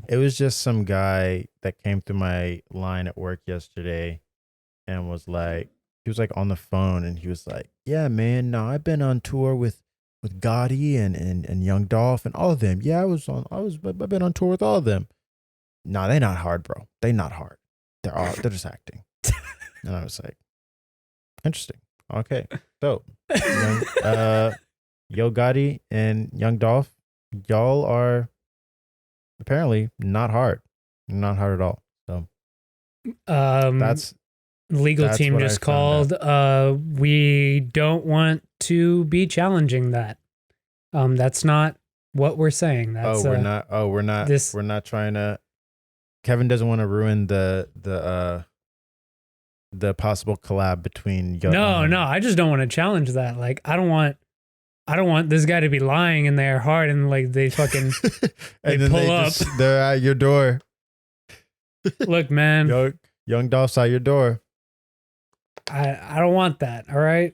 It was just some guy that came through my line at work yesterday and he was like on the phone and he was like, "Yeah, man, no, I've been on tour with Gotti and Young Dolph and all of them. Yeah, I've been on tour with all of them. No, they not hard, bro. They not hard. They're just acting." And I was like, interesting. Okay, so Yo Gotti and Young Dolph, y'all are apparently not hard, not hard at all. So that's legal that's team what I just found called. We don't want to be challenging that. That's not what we're saying. That's we're not. Oh, we're not. this. We're not trying to. Kevin doesn't want to ruin the possible collab between Yo. No, I just don't want to challenge that. Like, I don't want this guy to be lying in their heart and like they fucking and then pull up. They're at your door. Look, man, Young Dolph's at your door. I don't want that. All right.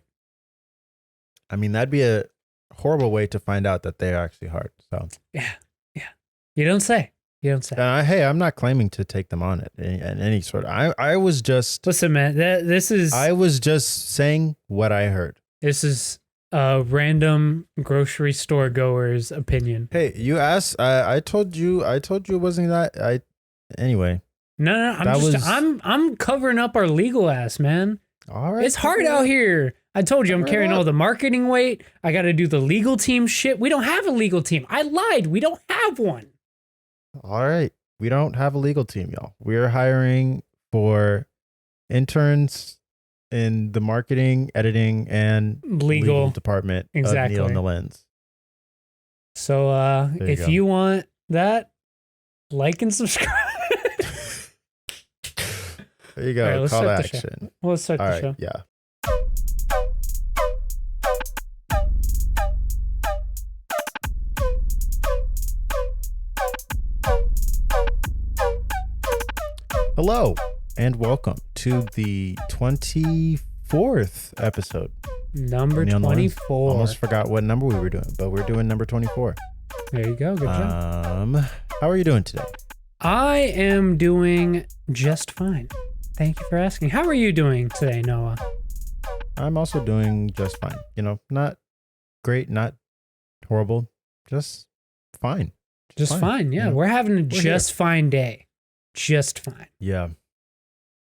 I mean, that'd be a horrible way to find out that they're actually hard. So yeah. You don't say. Hey, I'm not claiming to take them on it in any sort of. I was just listen, man. This is. I was just saying what I heard. This is a random grocery store goer's opinion. Hey, you asked. I told you. It wasn't that. Anyway. No. I'm covering up our legal ass, man. All right. It's hard out here. I told you I'm carrying all the marketing weight. I got to do the legal team shit. We don't have a legal team. I lied. We don't have one. All right. We don't have a legal team, y'all. We're hiring for interns in the marketing, editing, and legal department of Neil and the Lens. So if you want that, like and subscribe. There you go. Right, call to action. Let's start the show. Yeah. Hello and welcome to the 24th episode. Number 24. Almost forgot what number we were doing, but we're doing number 24. There you go. Good job. How are you doing today? I am doing just fine. Thank you for asking. How are you doing today, Noah? I'm also doing just fine. You know, not great, not horrible, just fine. Just fine. Yeah, we're having a just fine day. Just fine. Yeah.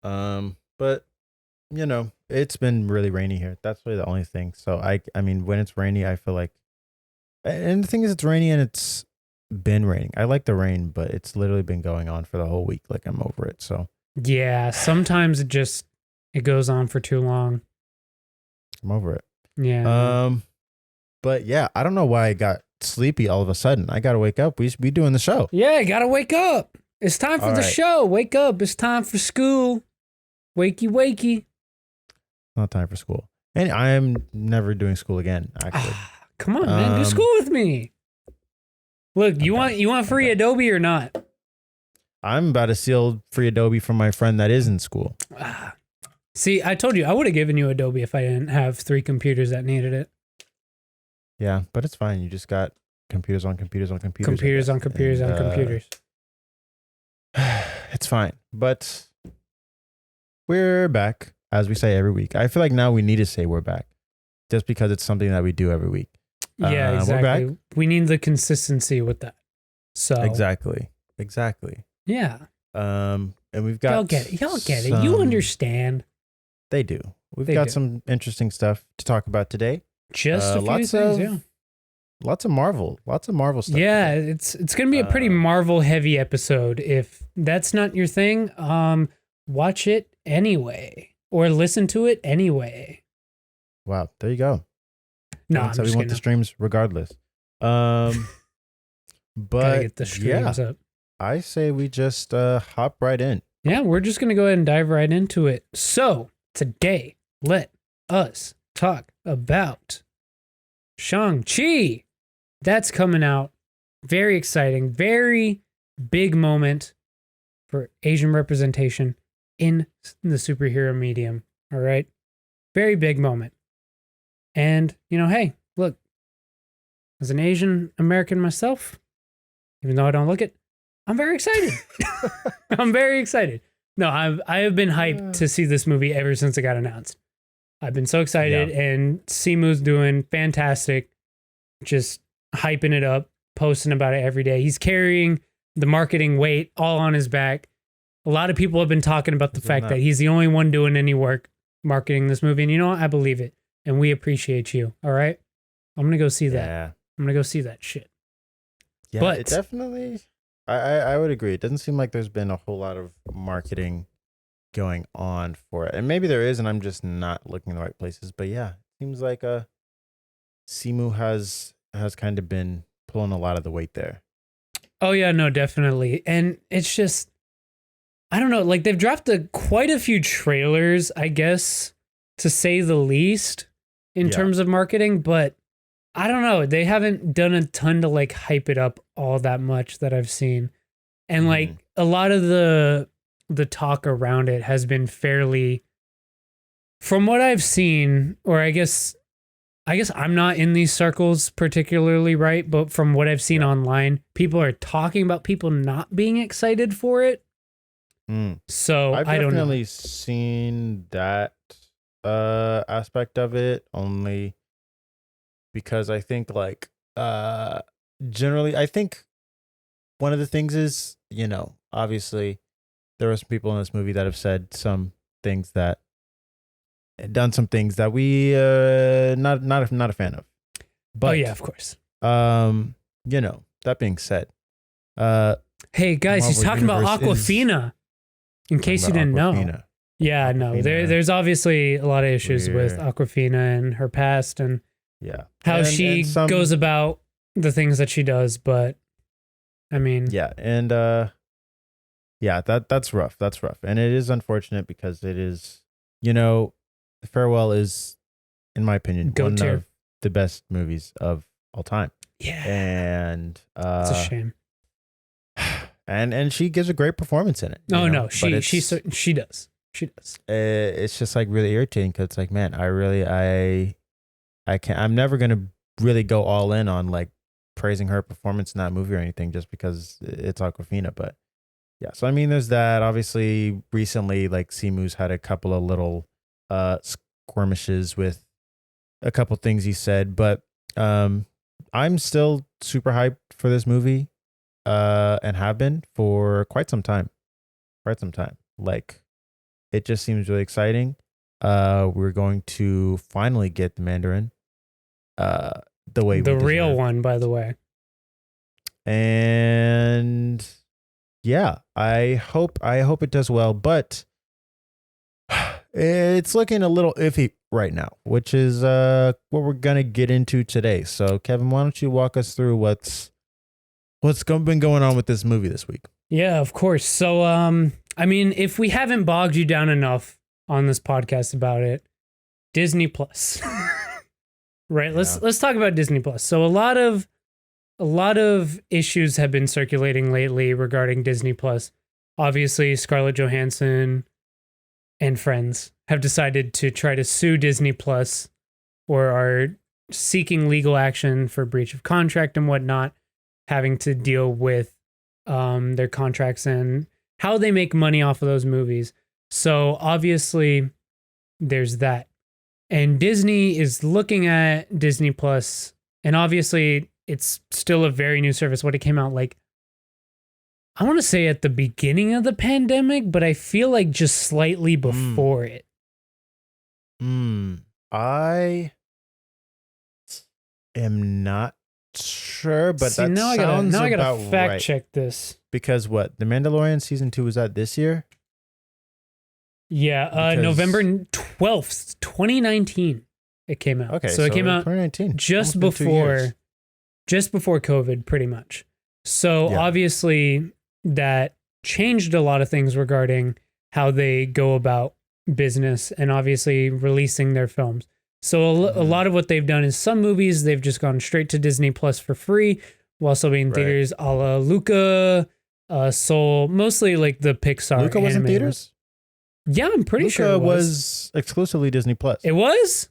But you know, it's been really rainy here. That's really the only thing. So I mean, when it's rainy, I feel like, and the thing is, it's rainy and it's been raining. I like the rain, but it's literally been going on for the whole week. Like I'm over it. So yeah, sometimes it goes on for too long. I'm over it. Yeah. But yeah, I don't know why I got sleepy all of a sudden. I gotta wake up. We should be doing the show. Yeah, you gotta wake up. It's time for the show. Wake up. It's time for school. Wakey. Not time for school. And I am never doing school again, actually. Come on, man. Do school with me. Look, you want free Adobe or not? I'm about to steal free Adobe from my friend that is in school. See, I told you I would have given you Adobe if I didn't have 3 computers that needed it. Yeah, but it's fine. You just got computers on computers on computers. Computers on computers on computers. It's fine. But we're back, as we say every week. I feel like now we need to say we're back just because it's something that we do every week. Yeah, exactly. We're back. We need the consistency with that. So Exactly. Yeah. And we've got Y'all get it. You understand. They do. We've got some interesting stuff to talk about today. Just a few things, Lots of Marvel stuff. Yeah, it's going to be a pretty Marvel heavy episode. If that's not your thing, watch it anyway or listen to it anyway. Wow, there you go. No, that's how we want the streams regardless. But gotta get the streams up. I say we just hop right in. Yeah, we're just going to go ahead and dive right into it. So today, let us talk about Shang-Chi. That's coming out. Very exciting. Very big moment for Asian representation in the superhero medium. All right. Very big moment. And, hey, look, as an Asian American myself, even though I don't look it, I'm very excited. I'm very excited. No, I have been hyped to see this movie ever since it got announced. I've been so excited, and Simu's doing fantastic, just hyping it up, posting about it every day. He's carrying the marketing weight all on his back. A lot of people have been talking about the fact that he's the only one doing any work marketing this movie, and you know what? I believe it, and we appreciate you. All right, I'm gonna go see that. Yeah. I'm gonna go see that shit. Yeah, But it definitely. I would agree. It doesn't seem like there's been a whole lot of marketing going on for it, and maybe there is, and I'm just not looking in the right places. But yeah, it seems like Simu has kind of been pulling a lot of the weight there. oh yeah, no, definitely, and it's just I don't know. Like they've dropped quite a few trailers, I guess, to say the least, in terms of marketing, but I don't know. They haven't done a ton to like hype it up all that much that I've seen. And like a lot of the talk around it has been fairly, from what I've seen, or I guess I'm not in these circles particularly, right? But from what I've seen online, people are talking about people not being excited for it. So I've I don't know. definitely seen that aspect of it, only because I think like generally I think one of the things is, obviously there are some people in this movie that have said some things that done some things that we not a fan of. But oh yeah, of course. that being said, Hey guys, he's Marvel talking about Universe Aquafina. In case you didn't know. Awkwafina. Yeah, no. Awkwafina. There's obviously a lot of issues with Aquafina and her past and how she goes about the things that she does, but I mean, that's rough. That's rough. And it is unfortunate because it is, Farewell is, in my opinion, one of the best movies of all time. Yeah. And it's a shame. And she gives a great performance in it. No, she does. She does. It's just like really irritating because it's like, man, I'm never gonna really go all in on like praising her performance in that movie or anything just because it's Aquafina. But yeah, so I mean, there's that. Obviously, recently, like Simu's had a couple of little skirmishes with a couple things he said, but I'm still super hyped for this movie. And have been for quite some time. Like, it just seems really exciting. We're going to finally get the Mandarin. The real one, by the way. And yeah, I hope it does well, but it's looking a little iffy right now, which is what we're gonna get into today. So, Kevin, why don't you walk us through what's been going on with this movie this week? Yeah, of course. So, I mean, if we haven't bogged you down enough on this podcast about it, Disney Plus, right? Let's talk about Disney Plus. So, a lot of issues have been circulating lately regarding Disney Plus. Obviously, Scarlett Johansson and friends have decided to try to sue Disney Plus, or are seeking legal action for breach of contract and whatnot, having to deal with their contracts and how they make money off of those movies. So obviously there's that. And Disney is looking at Disney Plus, and obviously it's still a very new service. What it came out like, I want to say at the beginning of the pandemic, but I feel like just slightly before it. I am not sure, but see, that now sounds I gotta about fact right. check this. Because what, The Mandalorian season 2 was that this year? Yeah, November 12th, 2019 it came out. Okay, so it came out 2019. just before COVID, pretty much. So obviously that changed a lot of things regarding how they go about business and obviously releasing their films. So a lot of what they've done is some movies they've just gone straight to Disney Plus for free, while still being in theaters, a la Luca, Soul, mostly like the Pixar. Luca was in theaters? Yeah, I'm pretty sure it was exclusively Disney Plus. It was?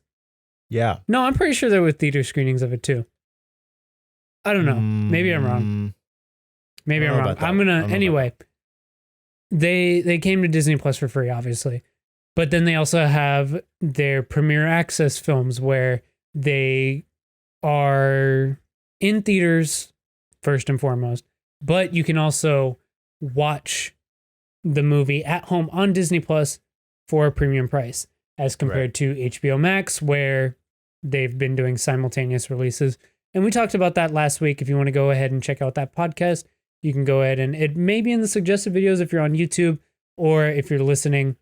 Yeah. No, I'm pretty sure there were theater screenings of it too. I don't know. Maybe I'm wrong. Maybe I'm wrong. I'm gonna anyway. They came to Disney Plus for free, obviously, but then they also have their Premiere Access films where they are in theaters first and foremost, but you can also watch the movie at home on Disney Plus for a premium price, as compared to HBO Max, where they've been doing simultaneous releases. And we talked about that last week. If you want to go ahead and check out that podcast, you can go ahead, and it may be in the suggested videos if you're on YouTube, or if you're listening,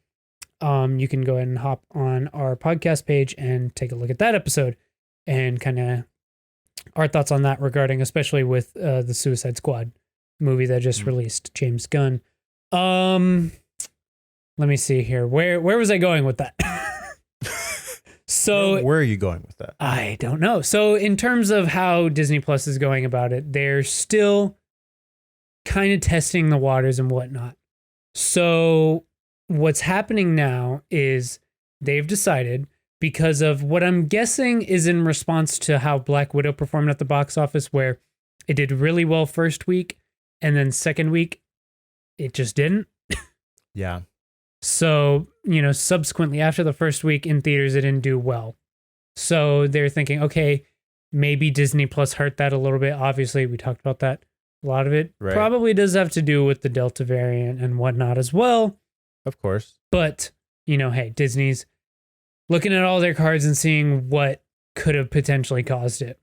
you can go ahead and hop on our podcast page and take a look at that episode and kind of our thoughts on that regarding, especially with the Suicide Squad movie that just released, James Gunn. Let me see here. Where was I going with that? So where are you going with that? I don't know. So in terms of how Disney Plus is going about it, they're still kind of testing the waters and whatnot. So what's happening now is they've decided, because of what I'm guessing is in response to how Black Widow performed at the box office, where it did really well first week and then second week it just didn't. Yeah. So, subsequently after the first week in theaters, it didn't do well. So they're thinking, okay, maybe Disney Plus hurt that a little bit. Obviously, we talked about that. A lot of it probably does have to do with the Delta variant and whatnot as well. Of course. But, hey, Disney's looking at all their cards and seeing what could have potentially caused it.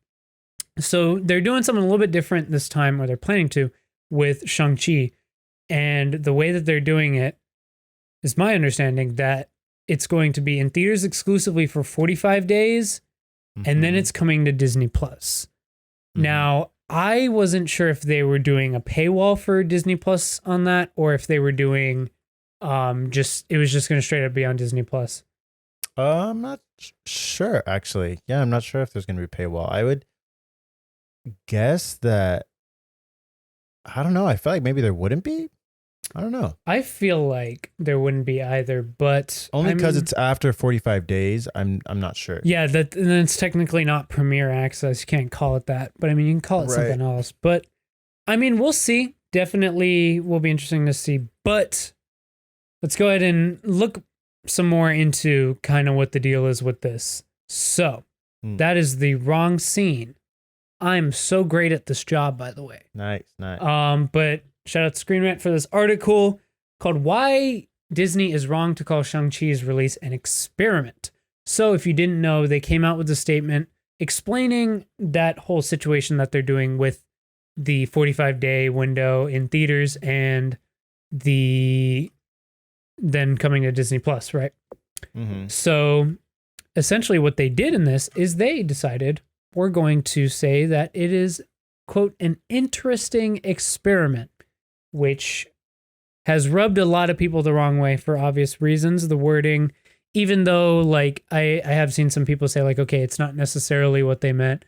So they're doing something a little bit different this time, or they're planning to, with Shang-Chi. And the way that they're doing it is my understanding that it's going to be in theaters exclusively for 45 days, and then it's coming to Disney Plus. Now, I wasn't sure if they were doing a paywall for Disney Plus on that, or if they were doing it was just going to straight up be on Disney Plus. I'm not sure, actually. Yeah, I'm not sure if there's going to be a paywall. I would guess that, I don't know. I feel like maybe there wouldn't be. I don't know. I feel like there wouldn't be either, but only because it's after 45 days. I'm not sure. Yeah, and then it's technically not Premiere Access. You can't call it that, but you can call it something else. But we'll see. Definitely will be interesting to see. But let's go ahead and look some more into kind of what the deal is with this. So that is the wrong scene. I'm so great at this job, by the way. Nice. But shout out to Screen Rant for this article called "Why Disney is Wrong to Call Shang-Chi's Release an Experiment." So if you didn't know, they came out with a statement explaining that whole situation that they're doing with the 45-day window in theaters and the then coming to Disney Plus, right? So essentially what they did in this is they decided, we're going to say that it is, quote, an interesting experiment, which has rubbed a lot of people the wrong way for obvious reasons. The wording, even though I have seen some people say okay, it's not necessarily what they meant.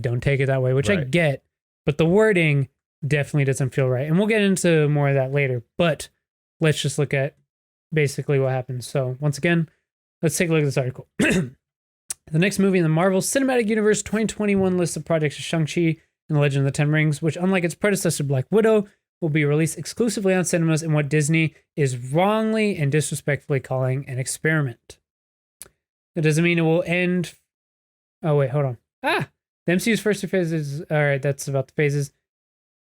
Don't take it that way, which I get, but the wording definitely doesn't feel right. And we'll get into more of that later, but let's just look at basically what happened. So once again, let's take a look at this article. The next movie in the Marvel Cinematic Universe 2021 list of projects is Shang-Chi and the Legend of the Ten Rings, which, unlike its predecessor Black Widow, will be released exclusively on cinemas in what Disney is wrongly and disrespectfully calling an experiment. That doesn't mean it will end. Oh, wait, hold on. The MCU's first two phases. All right, that's about the phases.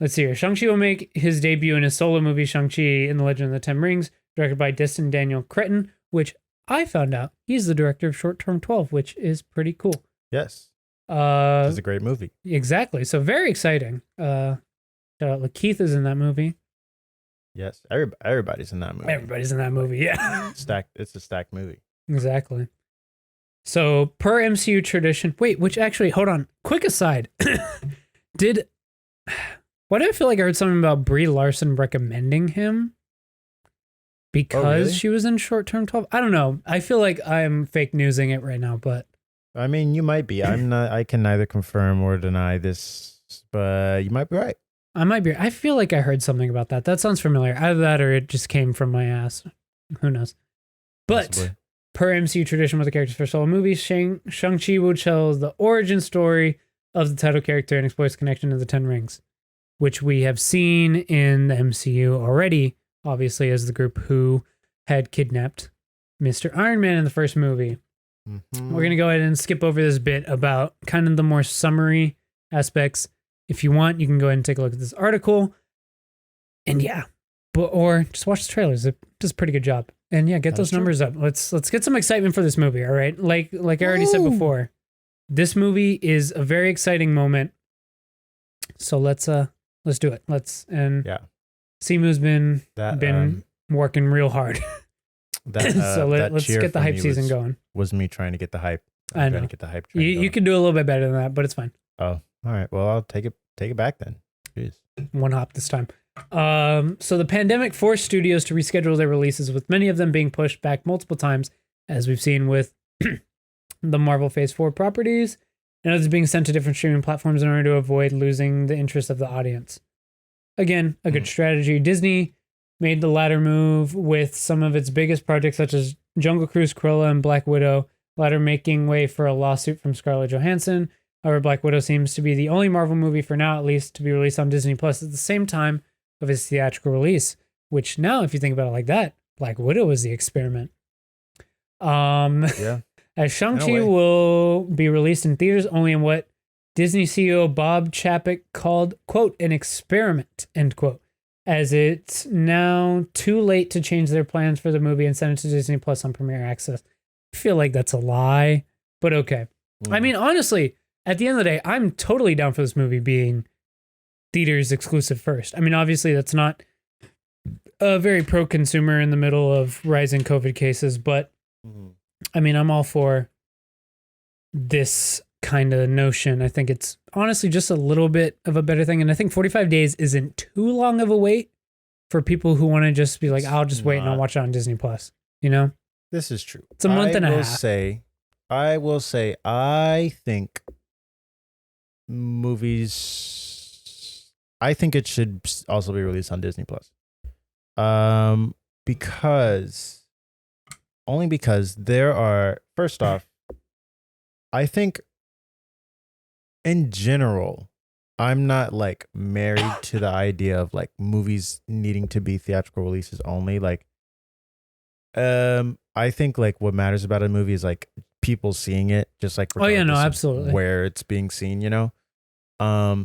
Let's see here. Shang-Chi will make his debut in his solo movie, Shang-Chi and the Legend of the Ten Rings, directed by Destin Daniel Cretton, which I found out he's the director of Short Term 12, which is pretty cool. Yes. It's a great movie. Exactly. So very exciting. Lakeith is in that movie. Yes. Everybody's in that movie. Everybody's in that movie. Yeah. It's a stacked movie. Exactly. So per MCU tradition, which actually, hold on. Quick aside. Why do I feel like I heard something about Brie Larson recommending him? Because she was in Short Term 12? I don't know. I feel like I'm fake newsing it right now, but you might be. I'm not. I can neither confirm or deny this, but you might be right. I might be. I feel like I heard something about that. That sounds familiar. Either that or it just came from my ass. Who knows? But possibly. Per MCU tradition with the character's first solo movie, Shang-Chi will tell the origin story of the title character and explore its connection to the Ten Rings. which we have seen in the MCU already, obviously, as the group who had kidnapped Mr. Iron Man in the first movie. Mhm. We're going to go ahead and skip over this bit about kind of the more summary aspects. If you want, you can go ahead and take a look at this article. And yeah, or just watch the trailers. It does a pretty good job. And yeah, get That's those true. numbers up. Let's get some excitement for this movie, all right? Like I already said Woo! before, this movie is a very exciting moment. So let's do it. Yeah. Simu's been That working real hard. So let's cheer get the for hype me season was, going. Was me trying to get the hype. I Trying know. to get the hype train You going. could do a little bit better than that, but it's fine. Oh, all right. Well, I'll take it back then. Jeez. One hop this time. So the pandemic forced studios to reschedule their releases, with many of them being pushed back multiple times, as we've seen with the Marvel Phase 4 properties, and others being sent to different streaming platforms in order to avoid losing the interest of the audience. Again, a good strategy. Disney made the latter move with some of its biggest projects, such as Jungle Cruise, Cruella, and Black Widow, latter making way for a lawsuit from Scarlett Johansson. However, Black Widow seems to be the only Marvel movie, for now at least, to be released on Disney Plus at the same time of its theatrical release, which now, if you think about it like that, Black Widow is the experiment. Yeah. As Shang-Chi way. will be released in theaters only in what Disney CEO Bob Chapek called, quote, an experiment, end quote, as it's now too late to change their plans for the movie and send it to Disney Plus on Premiere Access. I feel like that's a lie, but okay. I mean, honestly, at the end of the day, I'm totally down for this movie being theaters exclusive first. I mean, obviously, that's not a very pro-consumer in the middle of rising COVID cases, but I mean, I'm all for this kind of notion. I think it's honestly just a little bit of a better thing. And I think 45 days isn't too long of a wait for people who want to just be like, I'll just wait and I'll watch it on Disney Plus. You know? This is true. It's a month and a half. I will say, I think I think it should also be released on Disney Plus. Because there are, first off, I think in general, I'm not like married to the idea of like movies needing to be theatrical releases only. Like, I think like what matters about a movie is like people seeing it, just like Oh yeah, no, regardless of absolutely. where it's being seen, you know.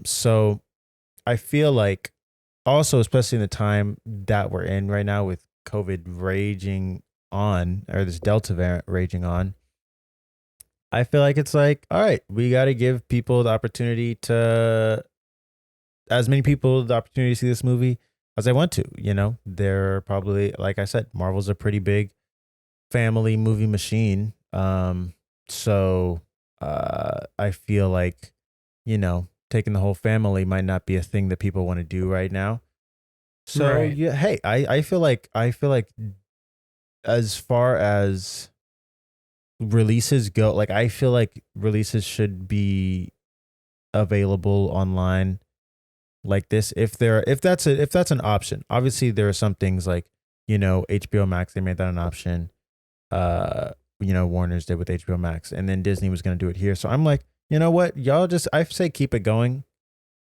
So I feel like also, especially in the time that we're in right now with COVID raging on, or this Delta variant raging on, I feel like it's like, all right, we got to give people the opportunity to, as many people the opportunity to see this movie as I want to. You know, they're probably, like I said, Marvel's a pretty big family movie machine. So I feel like, you know, taking the whole family might not be a thing that people want to do right now. So Right. yeah, hey, I feel like as far as releases go, like I feel like releases should be available online like this if that's an option. Obviously there are some things like, you know, HBO Max, they made that an option. You know, Warner's did with HBO Max, and then Disney was going to do it here. So I'm like, you know what, y'all just, I say keep it going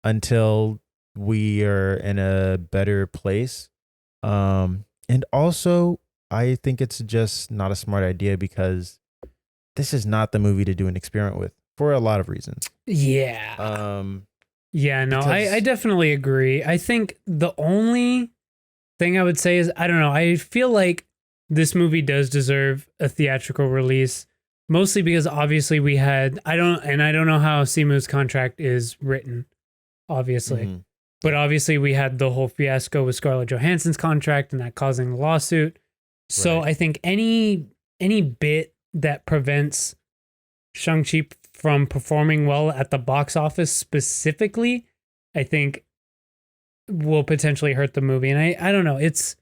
until we are in a better place. And also I think it's just not a smart idea because this is not the movie to do an experiment with for a lot of reasons. Yeah. Yeah, no, I definitely agree. I think the only thing I would say is, I don't know, I feel like this movie does deserve a theatrical release, mostly because obviously we had, I don't know how Simu's contract is written, obviously. But obviously we had the whole fiasco with Scarlett Johansson's contract and that causing the lawsuit. So Right. I think any bit that prevents Shang-Chi from performing well at the box office specifically, I think will potentially hurt the movie. And I don't know. It's,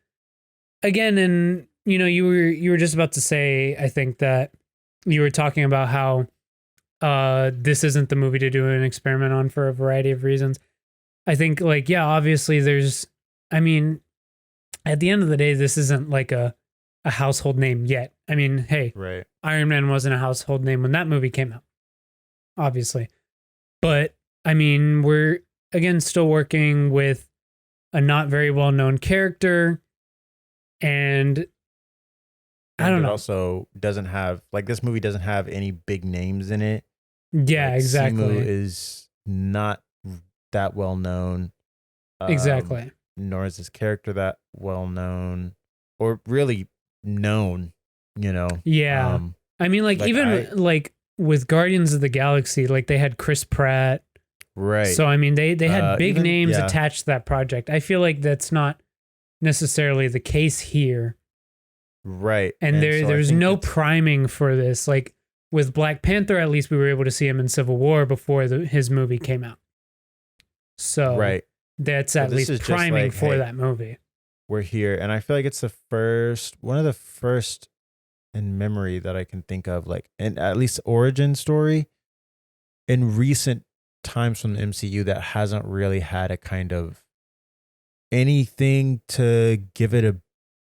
again, and you know, you were just about to say, I think that you were talking about how this isn't the movie to do an experiment on for a variety of reasons. I think, like, yeah, obviously there's, I mean, at the end of the day, this isn't like a household name yet. I mean, hey, Right. Iron Man wasn't a household name when that movie came out, obviously. But I mean, again, still working with a not very well known character. And I don't it know. also doesn't have like this movie doesn't have any big names in it. Yeah, Like Simu exactly. is not that well known. Um, Exactly. Nor is his character that well known or really known, you know. Yeah. I mean, like, Like even I like with Guardians of the Galaxy, like they had Chris Pratt. right. So I mean they had big Even names yeah, attached to that project. I feel like that's not necessarily the case here. right. And And so I there's think no it's priming for this. Like with Black Panther, at least we were able to see him in Civil War before his movie came out. So right. that's So at this least is just priming like, for hey, that movie. we're here. And I feel like it's the first one of the first in memory that I can think of, like and at least origin story in recent times from the MCU that hasn't really had a kind of anything to give it a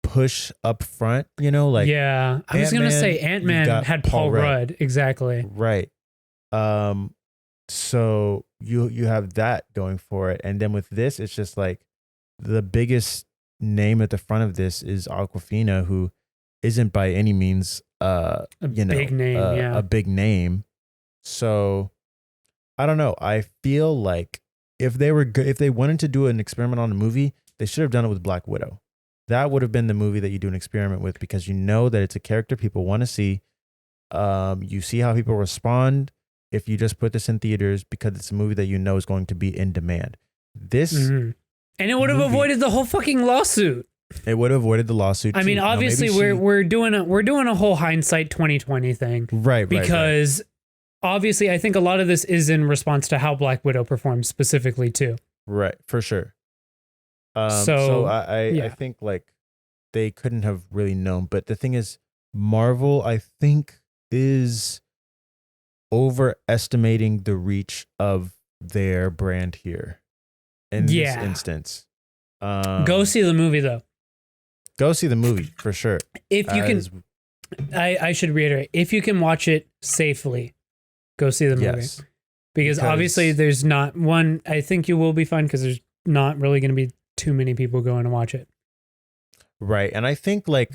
push up front, you know, like Yeah, I was gonna say Ant-Man, Ant you've Man got had Paul Paul Rudd. Rudd, exactly. Right. Um so you have that going for it. And then with this, it's just like the biggest name at the front of this is Aquafina, who isn't by any means A big name, a yeah. big name. So I don't know. I feel like if they were if they wanted to do an experiment on a movie, they should have done it with Black Widow. That would have been the movie that you do an experiment with because you know that it's a character people want to see. You see how people respond if you just put this in theaters because it's a movie that you know is going to be in demand. This Hmm. And it would have movie, avoided the whole fucking lawsuit. it would have avoided the lawsuit. I Too. mean, Now, maybe obviously we're doing a whole hindsight 2020 thing right, because obviously I think a lot of this is in response to how Black Widow performed specifically too. right, for sure. So So I yeah, think like they couldn't have really known. But the thing is, Marvel, I think, is overestimating the reach of their brand here in this yeah. instance. Go see the movie though. Go see the movie for sure. If you As can, I should reiterate, if you can watch it safely, go see the movie. yes, Because obviously there's not one, I think you will be fine because there's not really going to be too many people going to watch it. right. And I think like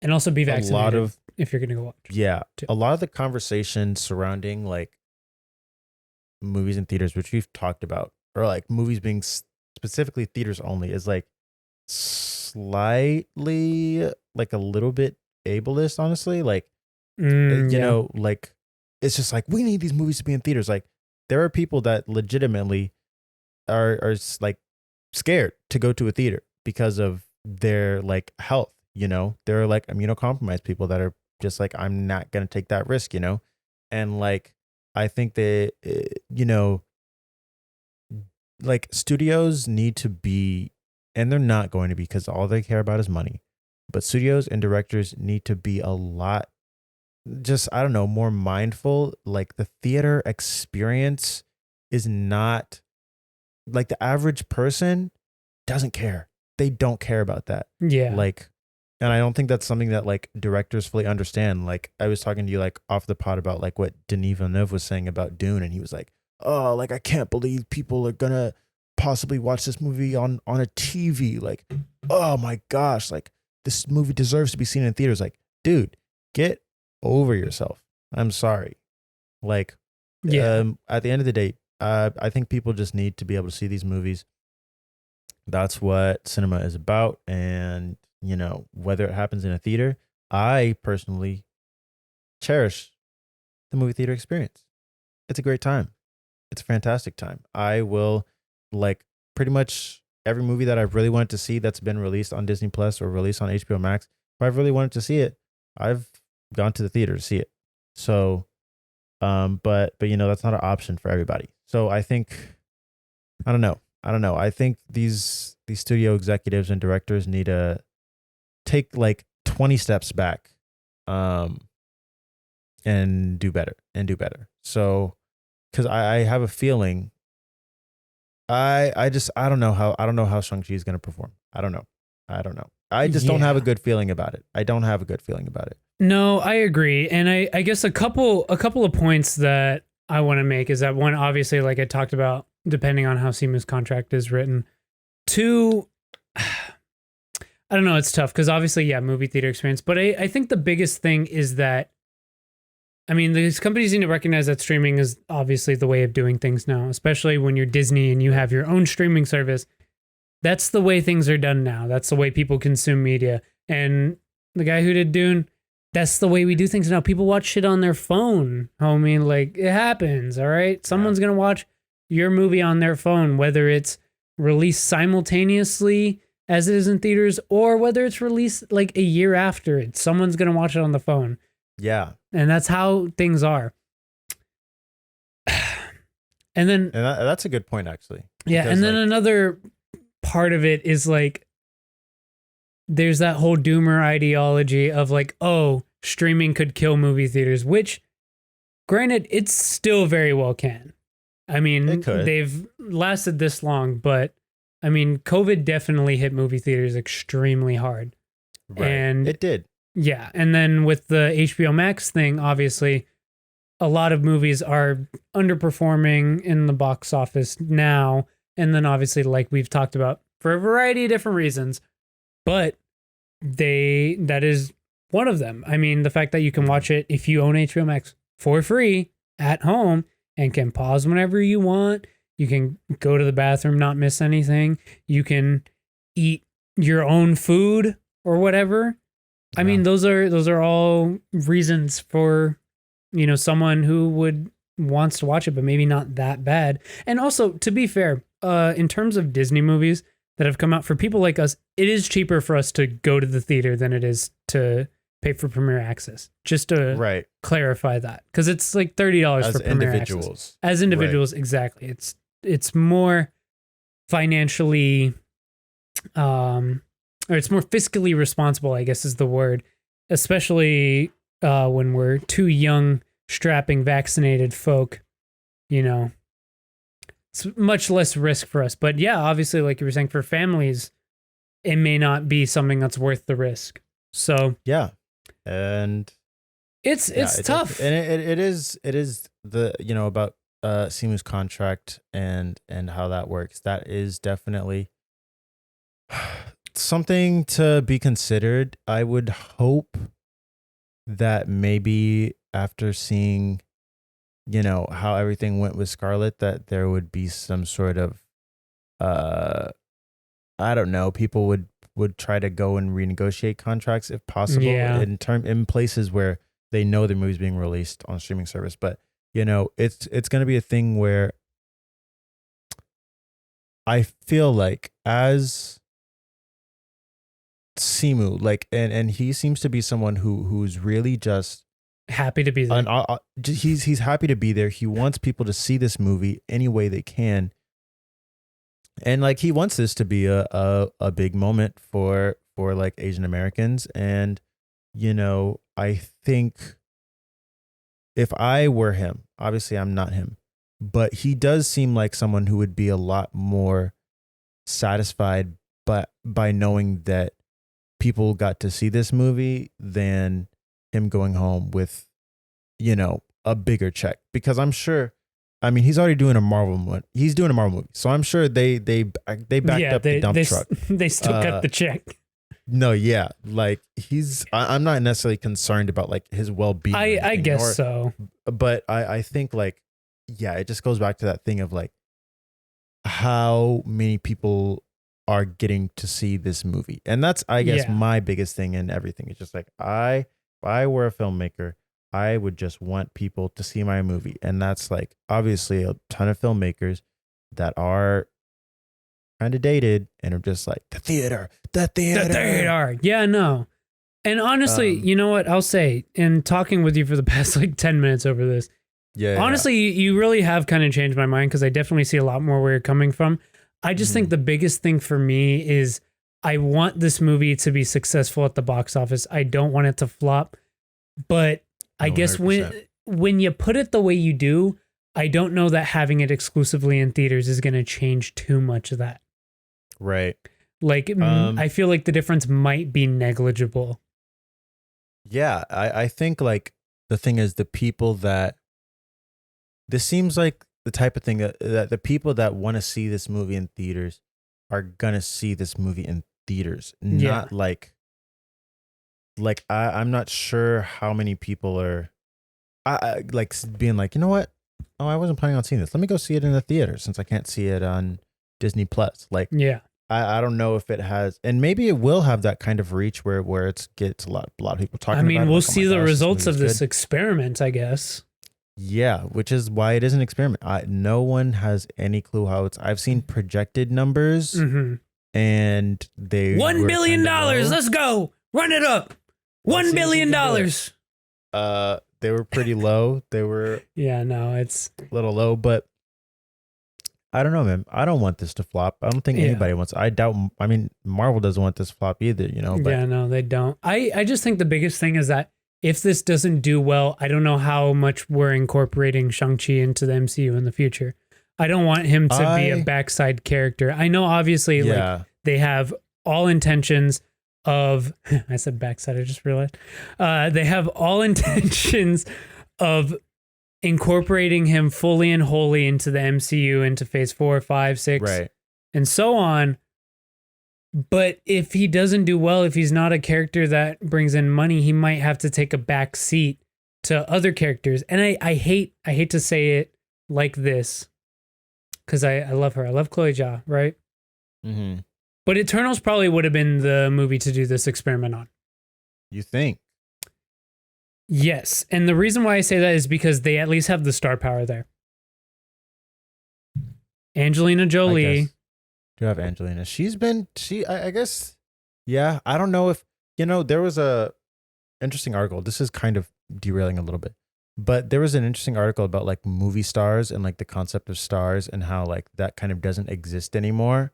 And also be a vaccinated lot of if you're going to go watch. yeah, too. a lot of the conversation surrounding like movies in theaters, which we've talked about, or like movies being specifically theaters only, is like slightly like a little bit ableist, honestly. Like, you Yeah. know, like it's just like we need these movies to be in theaters. Like, there are people that legitimately are like scared to go to a theater because of their like health. You know, there are like immunocompromised people that are just like, I'm not gonna take that risk. You know, and like I think that you know, like studios need to be, and they're not going to be because all they care about is money. But studios and directors need to be a lot, just I don't know, more mindful. Like the theater experience is not like the average person doesn't care. They don't care about that. Yeah. Like, and I don't think that's something that like directors fully understand. Like I was talking to you like off the pod about like what Denis Villeneuve was saying about Dune, and he was like, "Oh, like I can't believe people are gonna possibly watch this movie on a TV. Like, oh my gosh, like this movie deserves to be seen in theaters." Like, dude, get over yourself. I'm sorry. Like, Yeah. at the end of the day, I think people just need to be able to see these movies. That's what cinema is about. And, you know, whether it happens in a theater, I personally cherish the movie theater experience. It's a great time. It's a fantastic time. I will like pretty much every movie that I've really wanted to see that's been released on Disney Plus or released on HBO Max. If I've really wanted to see it, I've gone to the theater to see it. So, but you know, that's not an option for everybody. So I think, I don't know. I don't know. I think these studio executives and directors need to take like 20 steps back, um, and do better and do better. So, because I have a feeling, I just I don't know how Shang-Chi is gonna perform. I don't know. I don't know. I just don't have a Yeah. good feeling about it. I don't have a good feeling about it. No, I agree. And I guess a couple of points that I want to make is that one, obviously, like I talked about depending on how SEMA's contract is written. Two, I don't know, it's tough because obviously, yeah, movie theater experience. But I think the biggest thing is that, I mean, these companies need to recognize that streaming is obviously the way of doing things now, especially when you're Disney and you have your own streaming service. That's the way things are done now. That's the way people consume media. And the guy who did Dune, that's the way we do things now. People watch shit on their phone, homie. Like, it happens, all right? Someone's going to watch your movie on their phone, whether it's released simultaneously as it is in theaters or whether it's released like a year after it. Someone's going to watch it on the phone. Yeah. And that's how things are. And that's a good point, actually. Yeah. Because, And then like, another part of it is like, there's that whole doomer ideology of like, oh, streaming could kill movie theaters, which granted, it still very well can. I mean, they've lasted this long, but I mean, COVID definitely hit movie theaters extremely hard. right. And It did. yeah. And then with the HBO Max thing, obviously, a lot of movies are underperforming in the box office now. And then obviously, like we've talked about, for a variety of different reasons, but that is one of them. I mean, the fact that you can watch it if you own HBO Max for free at home and can pause whenever you want. You can go to the bathroom, not miss anything. You can eat your own food or whatever. I mean, those are all reasons for, someone who wants to watch it, but maybe not that bad. And also, to be fair, in terms of Disney movies that have come out, for people like us, it is cheaper for us to go to the theater than it is to pay for Premier Access. Just to clarify that, because it's like $30 for Premier Access. As individuals, exactly. It's more financially, or it's more fiscally responsible, I guess is the word, especially when we're two young, strapping, vaccinated folk. It's much less risk for us. But yeah, obviously, like you were saying, for families, it may not be something that's worth the risk. So yeah, and it's tough. And it is the about SEMA's contract and how that works. That is definitely something to be considered. I would hope that maybe after seeing how everything went with Scarlett, that there would be some sort of I don't know, people would try to go and renegotiate contracts if possible, in places where they know the movie's being released on a streaming service. But it's going to be a thing where I feel like as Simu, like, and he seems to be someone who's really just happy to be there. He's happy to be there. He wants people to see this movie any way they can, and like he wants this to be a big moment for like Asian Americans. And I think if I were him, obviously I'm not him, but he does seem like someone who would be a lot more satisfied by knowing that people got to see this movie than him going home with, a bigger check. Because I'm sure, I mean, he's already doing a Marvel movie. He's doing a Marvel movie. So I'm sure they backed up the dump truck. They still got the check. No, yeah. Like I'm not necessarily concerned about like his well-being. I guess so. But I think like, yeah, it just goes back to that thing of like how many people are getting to see this movie. And that's, I guess, my biggest thing in everything. It's just like, if I were a filmmaker, I would just want people to see my movie. And that's like, obviously a ton of filmmakers that are kind of dated and are just like, the theater. Yeah, no. And honestly, you know what I'll say, in talking with you for the past like 10 minutes over this, honestly, you really have kind of changed my mind, because I definitely see a lot more where you're coming from. I just think the biggest thing for me is I want this movie to be successful at the box office. I don't want it to flop. But I 100%. Guess when you put it the way you do, I don't know that having it exclusively in theaters is going to change too much of that. Right. Like, I feel like the difference might be negligible. Yeah, I think like the thing is, the people that this seems like the type of thing that the people that want to see this movie in theaters are gonna see this movie in theaters, Yeah. not like I'm not sure how many people are like being like, you know what? Oh, I wasn't planning on seeing this. Let me go see it in the theater since I can't see it on Disney Plus. Like, Yeah. I don't know if it has, and maybe it will have that kind of reach where it gets a lot of people talking. I mean, about it, we'll like, oh see my the gosh, results of movie's this good. experiment, I guess. Yeah, which is why it is an experiment. No one has any clue how it's. I've seen projected numbers, Mm-hmm. and they $1 were billion. kind of low. Let's go. Run it up. Let's $1 see if we billion. can do it. They were pretty low. They were Yeah, no, it's a little low, but I don't know, man. I don't want this to flop. I don't think anybody wants. I doubt. I mean, Marvel doesn't want this to flop either. You know. But yeah, no, they don't. I just think the biggest thing is that if this doesn't do well, I don't know how much we're incorporating Shang-Chi into the MCU in the future. I don't want him to be a backside character. I know, obviously, like they have all intentions of. I said backside. I just realized. They have all intentions of incorporating him fully and wholly into the MCU, into phase 4, 5, 6, right, and so on. But if he doesn't do well, if he's not a character that brings in money, he might have to take a back seat to other characters. And I hate to say it like this, because I love her. I love Chloe Zhao, right? Mm-hmm. But Eternals probably would have been the movie to do this experiment on. You think? Yes. And the reason why I say that is because they at least have the star power there. Angelina Jolie. Do have Angelina. I guess, yeah. I don't know if, there was a interesting article. This is kind of derailing a little bit, but there was an interesting article about like movie stars and like the concept of stars and how like that kind of doesn't exist anymore.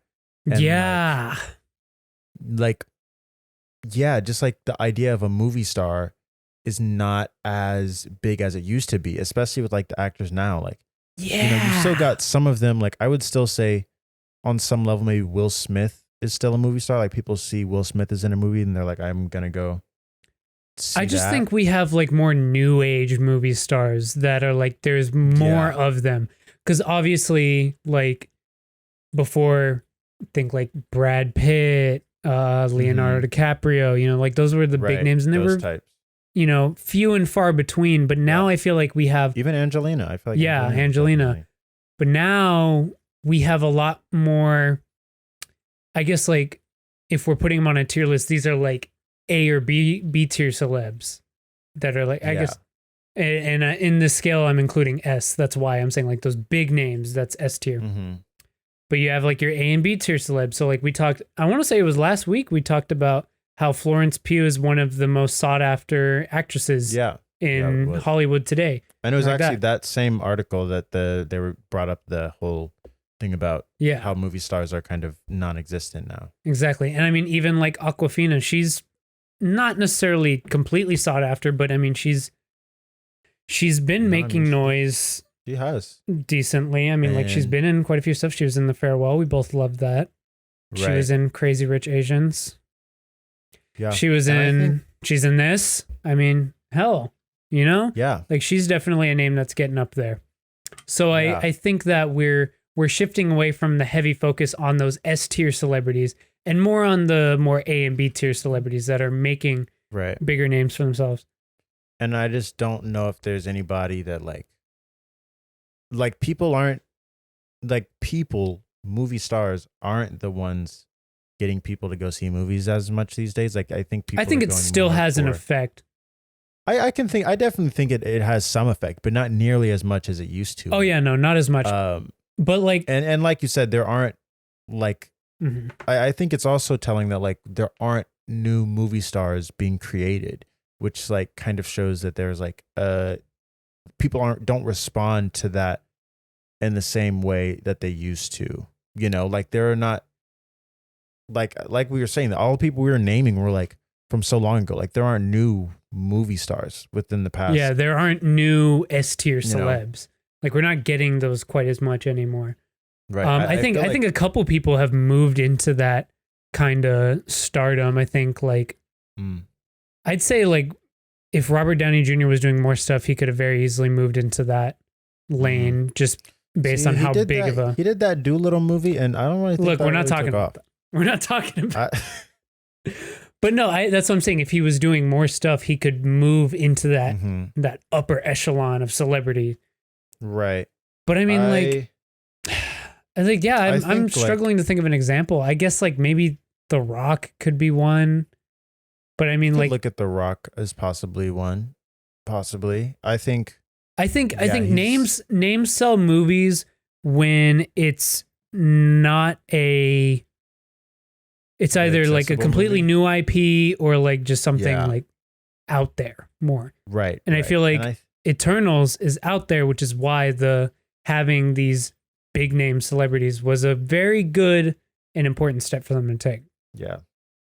And yeah. Just like the idea of a movie star is not as big as it used to be, especially with like the actors now. Like, you still got some of them. Like I would still say on some level, maybe Will Smith is still a movie star. Like people see Will Smith is in a movie and they're like, I'm going to go see I just that. think we have like more new age movie stars that are like, there's more of them. Cause obviously like before, think like Brad Pitt, Leonardo DiCaprio, like those were the big names and they were types. Few and far between. But now I feel like we have even Angelina. I feel like Angelina. But now we have a lot more. I guess like if we're putting them on a tier list, these are like A or B tier celebs that are like I guess. And in this scale, I'm including S. That's why I'm saying like those big names. That's S tier. Mm-hmm. But you have like your A and B tier celebs. So like we talked. I want to say it was last week we talked about how Florence Pugh is one of the most sought after actresses in Hollywood today. And it was actually that same article that they were brought up the whole thing about how movie stars are kind of non-existent now. Exactly. And I mean, even like Awkwafina, she's not necessarily completely sought after, but I mean, she's been making noise. She has. Decently. I mean, like she's been in quite a few stuff. She was in The Farewell. We both loved that. She was in Crazy Rich Asians. Yeah. She's in this. I mean, hell, Yeah. Like she's definitely a name that's getting up there. So I think that we're shifting away from the heavy focus on those S tier celebrities and more on the more A and B tier celebrities that are making bigger names for themselves. And I just don't know if there's anybody that like people aren't like movie stars aren't the ones getting people to go see movies as much these days. Like I think it still has an effect. I definitely think it has some effect, but not nearly as much as it used to. Oh yeah, no, not as much. But like and like you said, there aren't like I think it's also telling that like there aren't new movie stars being created, which like kind of shows that there's like people don't respond to that in the same way that they used to. Like there are not like we were saying that all the people we were naming were like from so long ago. Like there aren't new movie stars within the past. Yeah, there aren't new S tier celebs. Like we're not getting those quite as much anymore. Right. I think a couple people have moved into that kind of stardom. I think like I'd say like if Robert Downey Jr. was doing more stuff, he could have very easily moved into that lane. Just based See, on he how did big that, of a he did that Doolittle movie, and I don't really think look. that We're not really talking took about off. that. We're not talking about. I, But no, that's what I'm saying. If he was doing more stuff, he could move into that Mhm. that upper echelon of celebrity. Right. But I mean, like, I think, yeah, I I'm think, like, struggling to think of an example. I guess like maybe The Rock could be one. But I mean, could like, look at The Rock as possibly one. Possibly. I think, I think yeah, he's names sell movies when it's not a it's an either like a accessible completely movie. new IP or like just something Yeah. like out there more. Right. And I Right. feel And like Eternals is out there, which is why the having these big name celebrities was a very good and important step for them to take. yeah.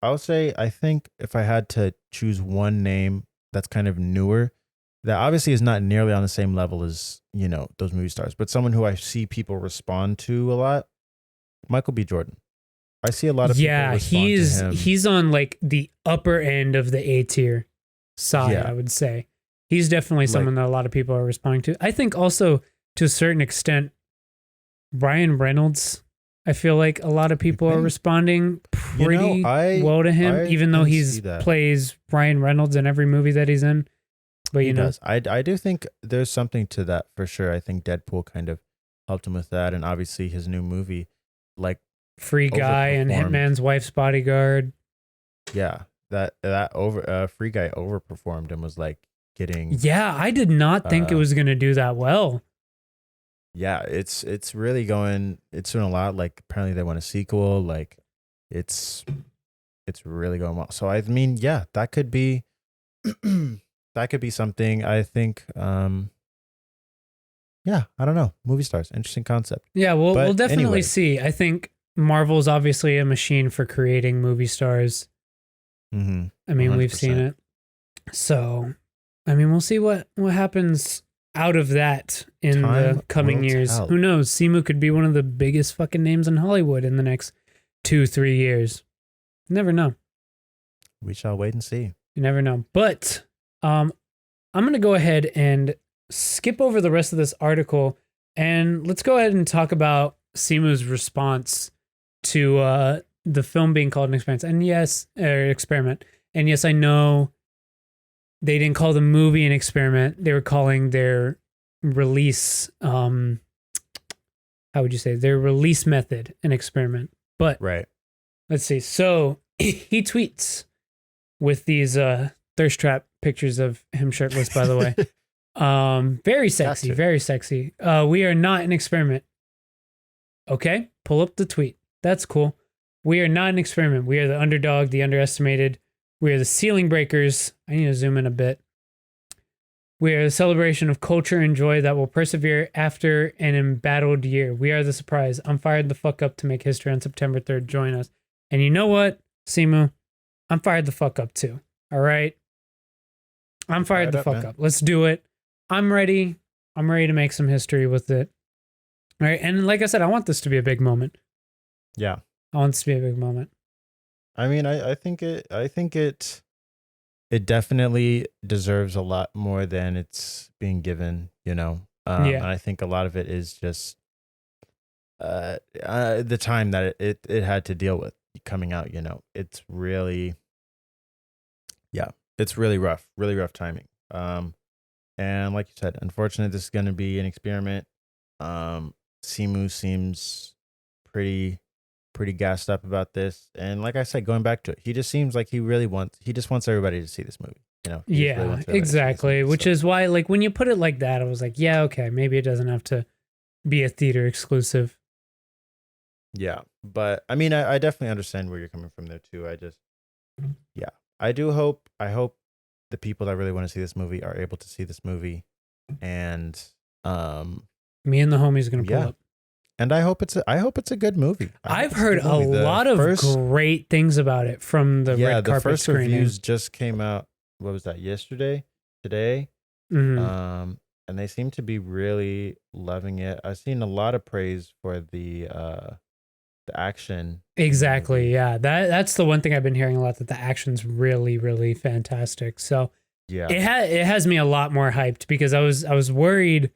I would say, I think if I had to choose one name that's kind of newer, that obviously is not nearly on the same level as, those movie stars, but someone who I see people respond to a lot, Michael B. Jordan. I see a lot of people Yeah, respond to him. he's on like the upper end of the A tier side, Yeah. I would say. He's definitely Like, someone that a lot of people are responding to. I think also to a certain extent, Ryan Reynolds, I feel like a lot of people are think? responding pretty well to him, I even though can he's see that. plays Ryan Reynolds in every movie that he's in. But He does. I do think there's something to that for sure. I think Deadpool kind of helped him with that, and obviously his new movie, like, Free Guy and overperformed. Hitman's Wife's Bodyguard. Yeah, that Free Guy overperformed and was like getting. Yeah, I did not think it was going to do that well. Yeah, it's really going. It's doing a lot. Like, apparently they want a sequel. Like, it's really going well. So I mean, yeah, that could be that could be something. I think. Yeah, I don't know. Movie stars, interesting concept. Yeah, we'll But definitely anyway. see. I think Marvel's obviously a machine for creating movie stars. Mm-hmm. I mean, we've seen 100%. it. So, I mean, we'll see what happens out of that in Time the coming will years. tell. Who knows? Simu could be one of the biggest fucking names in Hollywood in the next 2-3 years. You never know. We shall wait and see. You never know. But I'm going to go ahead and skip over the rest of this article and let's go ahead and talk about Simu's response to the film being called an experiment. And yes, experiment. And yes, I know they didn't call the movie an experiment. They were calling their release, how would you say, their release method an experiment. But Right. let's see. So he tweets with these thirst trap pictures of him shirtless, by the way. Very sexy, Gotcha. very sexy. We are not an experiment. Okay, pull up the tweet. That's cool. We are not an experiment. We are the underdog, the underestimated. We are the ceiling breakers. I need to zoom in a bit. We are the celebration of culture and joy that will persevere after an embattled year. We are the surprise. I'm fired the fuck up to make history on September 3rd. Join us. And you know what, Simu? I'm fired the fuck up too. All right? I'm fired the fuck up. Let's do it. I'm ready. I'm ready to make some history with it. All right. And like I said, I want this to be a big moment. Yeah. I want this to be a big moment. I mean, I think it definitely deserves a lot more than it's being given, Yeah. And I think a lot of it is just the time that it had to deal with coming out, It's really, yeah, it's really rough timing. And like you said, unfortunately, this is going to be an experiment. Simu seems pretty gassed up about this, and like I said, going back to it, he just seems like he just wants everybody to see this movie. He just really Yeah, wants everybody to see this exactly. movie, Which so. is why, like, when you put it like that, I was like, yeah, okay, maybe it doesn't have to be a theater exclusive. Yeah, but I mean, I definitely understand where you're coming from there too. I hope the people that really want to see this movie are able to see this movie, and Me and the homies are gonna pull yeah. up. And I hope it's a good movie. I've heard a lot of great things about it from the red the carpet first screening. reviews just came out. What was that? Yesterday, today, Mhm. and they seem to be really loving it. I've seen a lot of praise for the action. Exactly. movie. Yeah. That's the one thing I've been hearing a lot, that the action's really, really fantastic. So Yeah, it has me a lot more hyped, because I was worried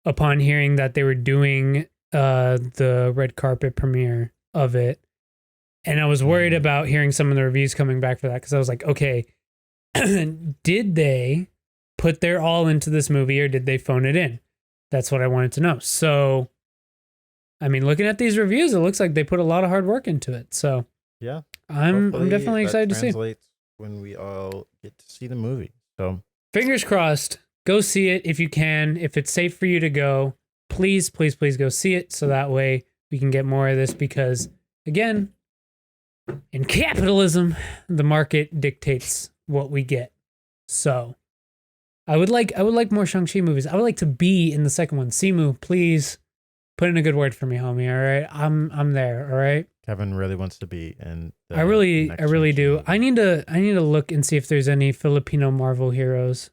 upon hearing that they were doing the red carpet premiere of it. And I was worried about hearing some of the reviews coming back for that because I was like, okay, did they put their all into this movie or did they phone it in? That's what I wanted to know. So, I mean, looking at these reviews, it looks like they put a lot of hard work into it. So, Yeah, I'm hopefully definitely that excited to see. translates when we all get to see the movie. So Fingers crossed. Go see it if you can. If it's safe for you to go, please, please, please go see it so that way we can get more of this because, again, in capitalism, the market dictates what we get. So, I would like more Shang-Chi movies. I would like to be in the second one. Simu, please put in a good word for me, homie. All right, I'm there. All right. Kevin really wants to be in. I really do. Movie. I need to look and see if there's any Filipino Marvel heroes.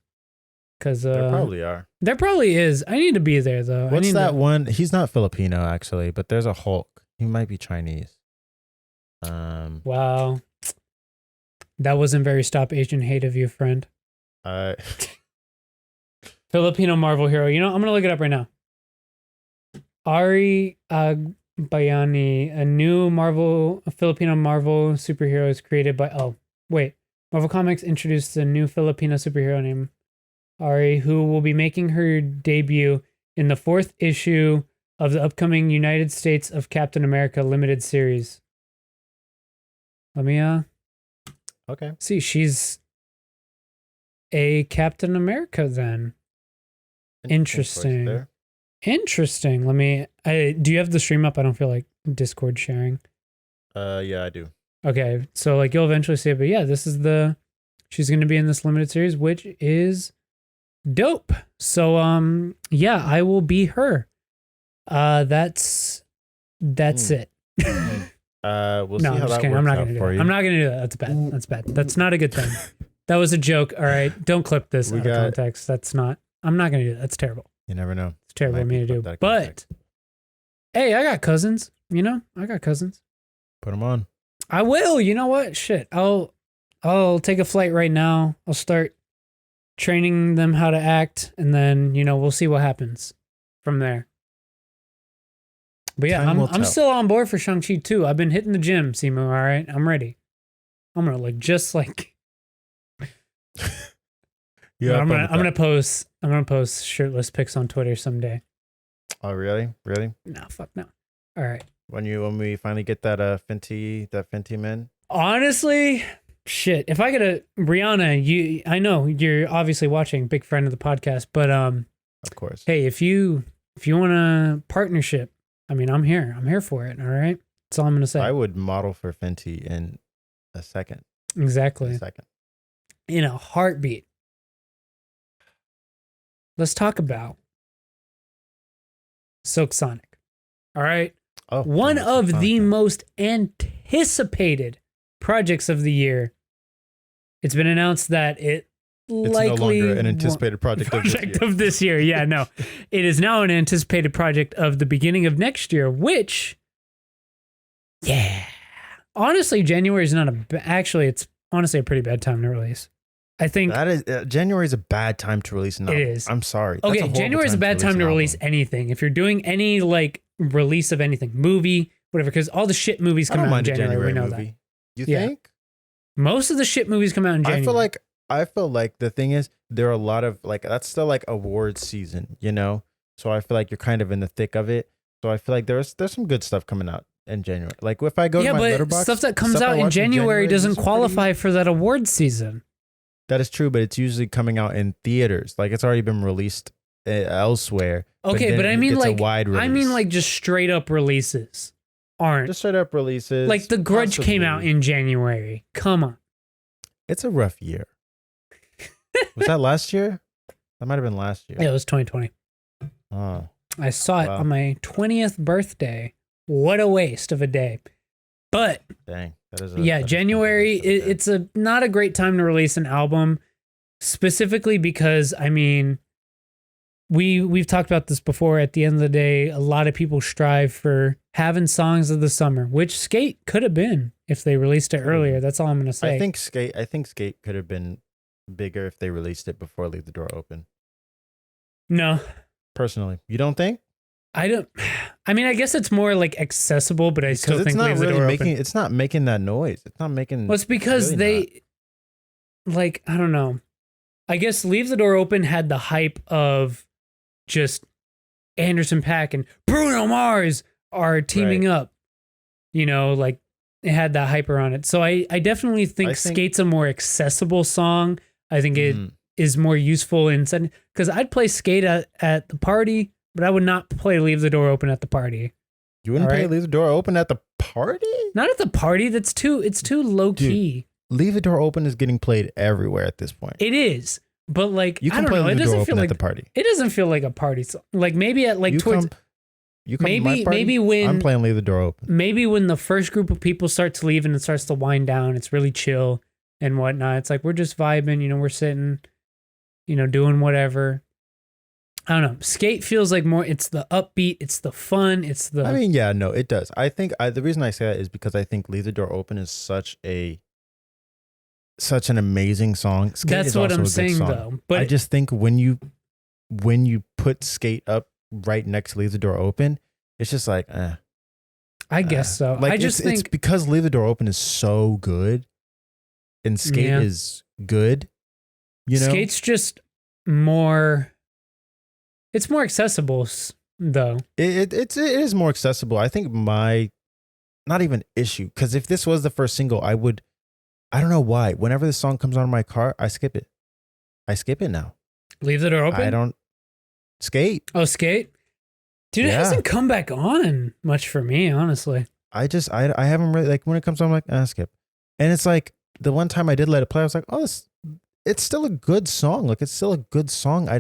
Because There probably are. There probably is. I need to be there though. What's that one? He's not Filipino actually, but there's a Hulk. He might be Chinese. Wow, that wasn't very Stop Asian Hate of you, friend. Filipino Marvel hero. You know, I'm gonna look it up right now. Ari Bayani, a Filipino Marvel superhero is created by. Oh, wait. Marvel Comics introduced a new Filipino superhero named Ari, who will be making her debut in the 4th issue of the upcoming United States of Captain America limited series. Let me okay. see. She's a Captain America then. Interesting. Interesting. Let me. Do you have the stream up? I don't feel like Discord sharing. Yeah, I do. Okay, so like you'll eventually see it, but yeah, she's going to be in this limited series, which is dope. So yeah, I will be her. That's it. We'll No, see how that works I'm not out gonna do for that. you. I'm not gonna do that. That's bad. That's bad. That's not a good thing. That was a joke. All right, don't clip this out of context. That's not. I'm not gonna do that. That's terrible. You never know. It's terrible of me to do. But hey, I got cousins. You know, I got cousins. Put them on. I will. You know what? Shit. I'll take a flight right now. I'll start training them how to act, and then we'll see what happens from there. But yeah, I'm still on board for Shang-Chi too. I've been hitting the gym, Simu. All right, I'm ready. I'm gonna look just like. Yeah, I'm gonna post shirtless pics on Twitter someday. Oh really? Really? No, fuck no. All right. When we finally get that Fenty man. Honestly, shit. If I get a Brianna, I know you're obviously watching, big friend of the podcast, but of course. Hey, if you want a partnership, I mean, I'm here. I'm here for it. All right. That's all I'm gonna say. I would model for Fenty in a second. Exactly. In a heartbeat. Let's talk about Silk Sonic. All right. Oh, one of the most anticipated projects of the year. It's been announced that it's likely no longer an anticipated project of this year. Yeah, no. It is now an anticipated project of the beginning of next year, which, yeah. Honestly, January is not actually, it's honestly a pretty bad time to release. I think that is January is a bad time to release an album. It is. I'm sorry. Okay, January is a bad time to release anything. If you're doing any like release of anything, movie, whatever, because all the shit movies come out in January. We know movie. that. You think? Most of the shit movies come out in January. I feel like the thing is there are a lot of like that's still like awards season, So I feel like you're kind of in the thick of it. So I feel like there's some good stuff coming out in January. Like if I go to my Letterboxd, stuff that comes out in January doesn't qualify for that awards season. That is true, but it's usually coming out in theaters. Like it's already been released elsewhere. Okay, but I mean like just straight up releases aren't just straight up releases. Like The Grudge came out in January. Come on, it's a rough year. Was that last year? That might have been last year. Yeah, it was 2020. Oh, I saw it on my 20th birthday. What a waste of a day. But dang. January, it's not a great time to release an album, specifically because, I mean, we've talked about this before. At the end of the day, a lot of people strive for having songs of the summer, which Skate could have been if they released it earlier. That's all I'm going to say. I think Skate could have been bigger if they released it before Leave the Door Open. No, personally. You don't think? I don't. I mean, I guess it's more like accessible, but I still Because it's think not leave the really door making. open. It's not making that noise. It's not making. Well, it's because really like, I don't know. I guess Leave the Door Open had the hype of just Anderson .Paak and Bruno Mars are teaming up. You know, like it had that hype around it. So I definitely think Skate's a more accessible song. I think it is more useful in setting, because I'd play Skate at the party, but I would not play Leave the Door Open at the party. You wouldn't play Leave the Door Open at the party? Not at the party. It's too low key. Leave the Door Open is getting played everywhere at this point. It is, but like you can play Leave the Door Open at the party. It doesn't feel like a party song. Like maybe at like towards. You come to my party, maybe when I'm playing Leave the Door Open. Maybe when the first group of people start to leave and it starts to wind down, it's really chill and whatnot. It's like we're just vibing, you know, we're sitting, you know, doing whatever. I don't know. Skate feels like more. It's the upbeat. It's the fun. It's the. I mean, yeah, no, it does. I think the reason I say that is because I think Leave the Door Open is such an amazing song. Skate That's is what also I'm a good saying song. though. But I just think when you put Skate up right next to Leave the Door Open, it's just like, I guess so. Like I just think it's because Leave the Door Open is so good, and Skate is good. You know, Skate's just more. It's more accessible, though. It is more accessible. I think not even issue, because if this was the first single, I don't know why. Whenever the song comes on in my car, I skip it. I skip it now. Leave the Door Open? I don't. Skate. Oh, Skate? Dude, it hasn't come back on much for me, honestly. I haven't really, like, when it comes on, I'm like, skip. And it's like, the one time I did let it play, I was like, oh, it's still a good song. Like, it's still a good song. I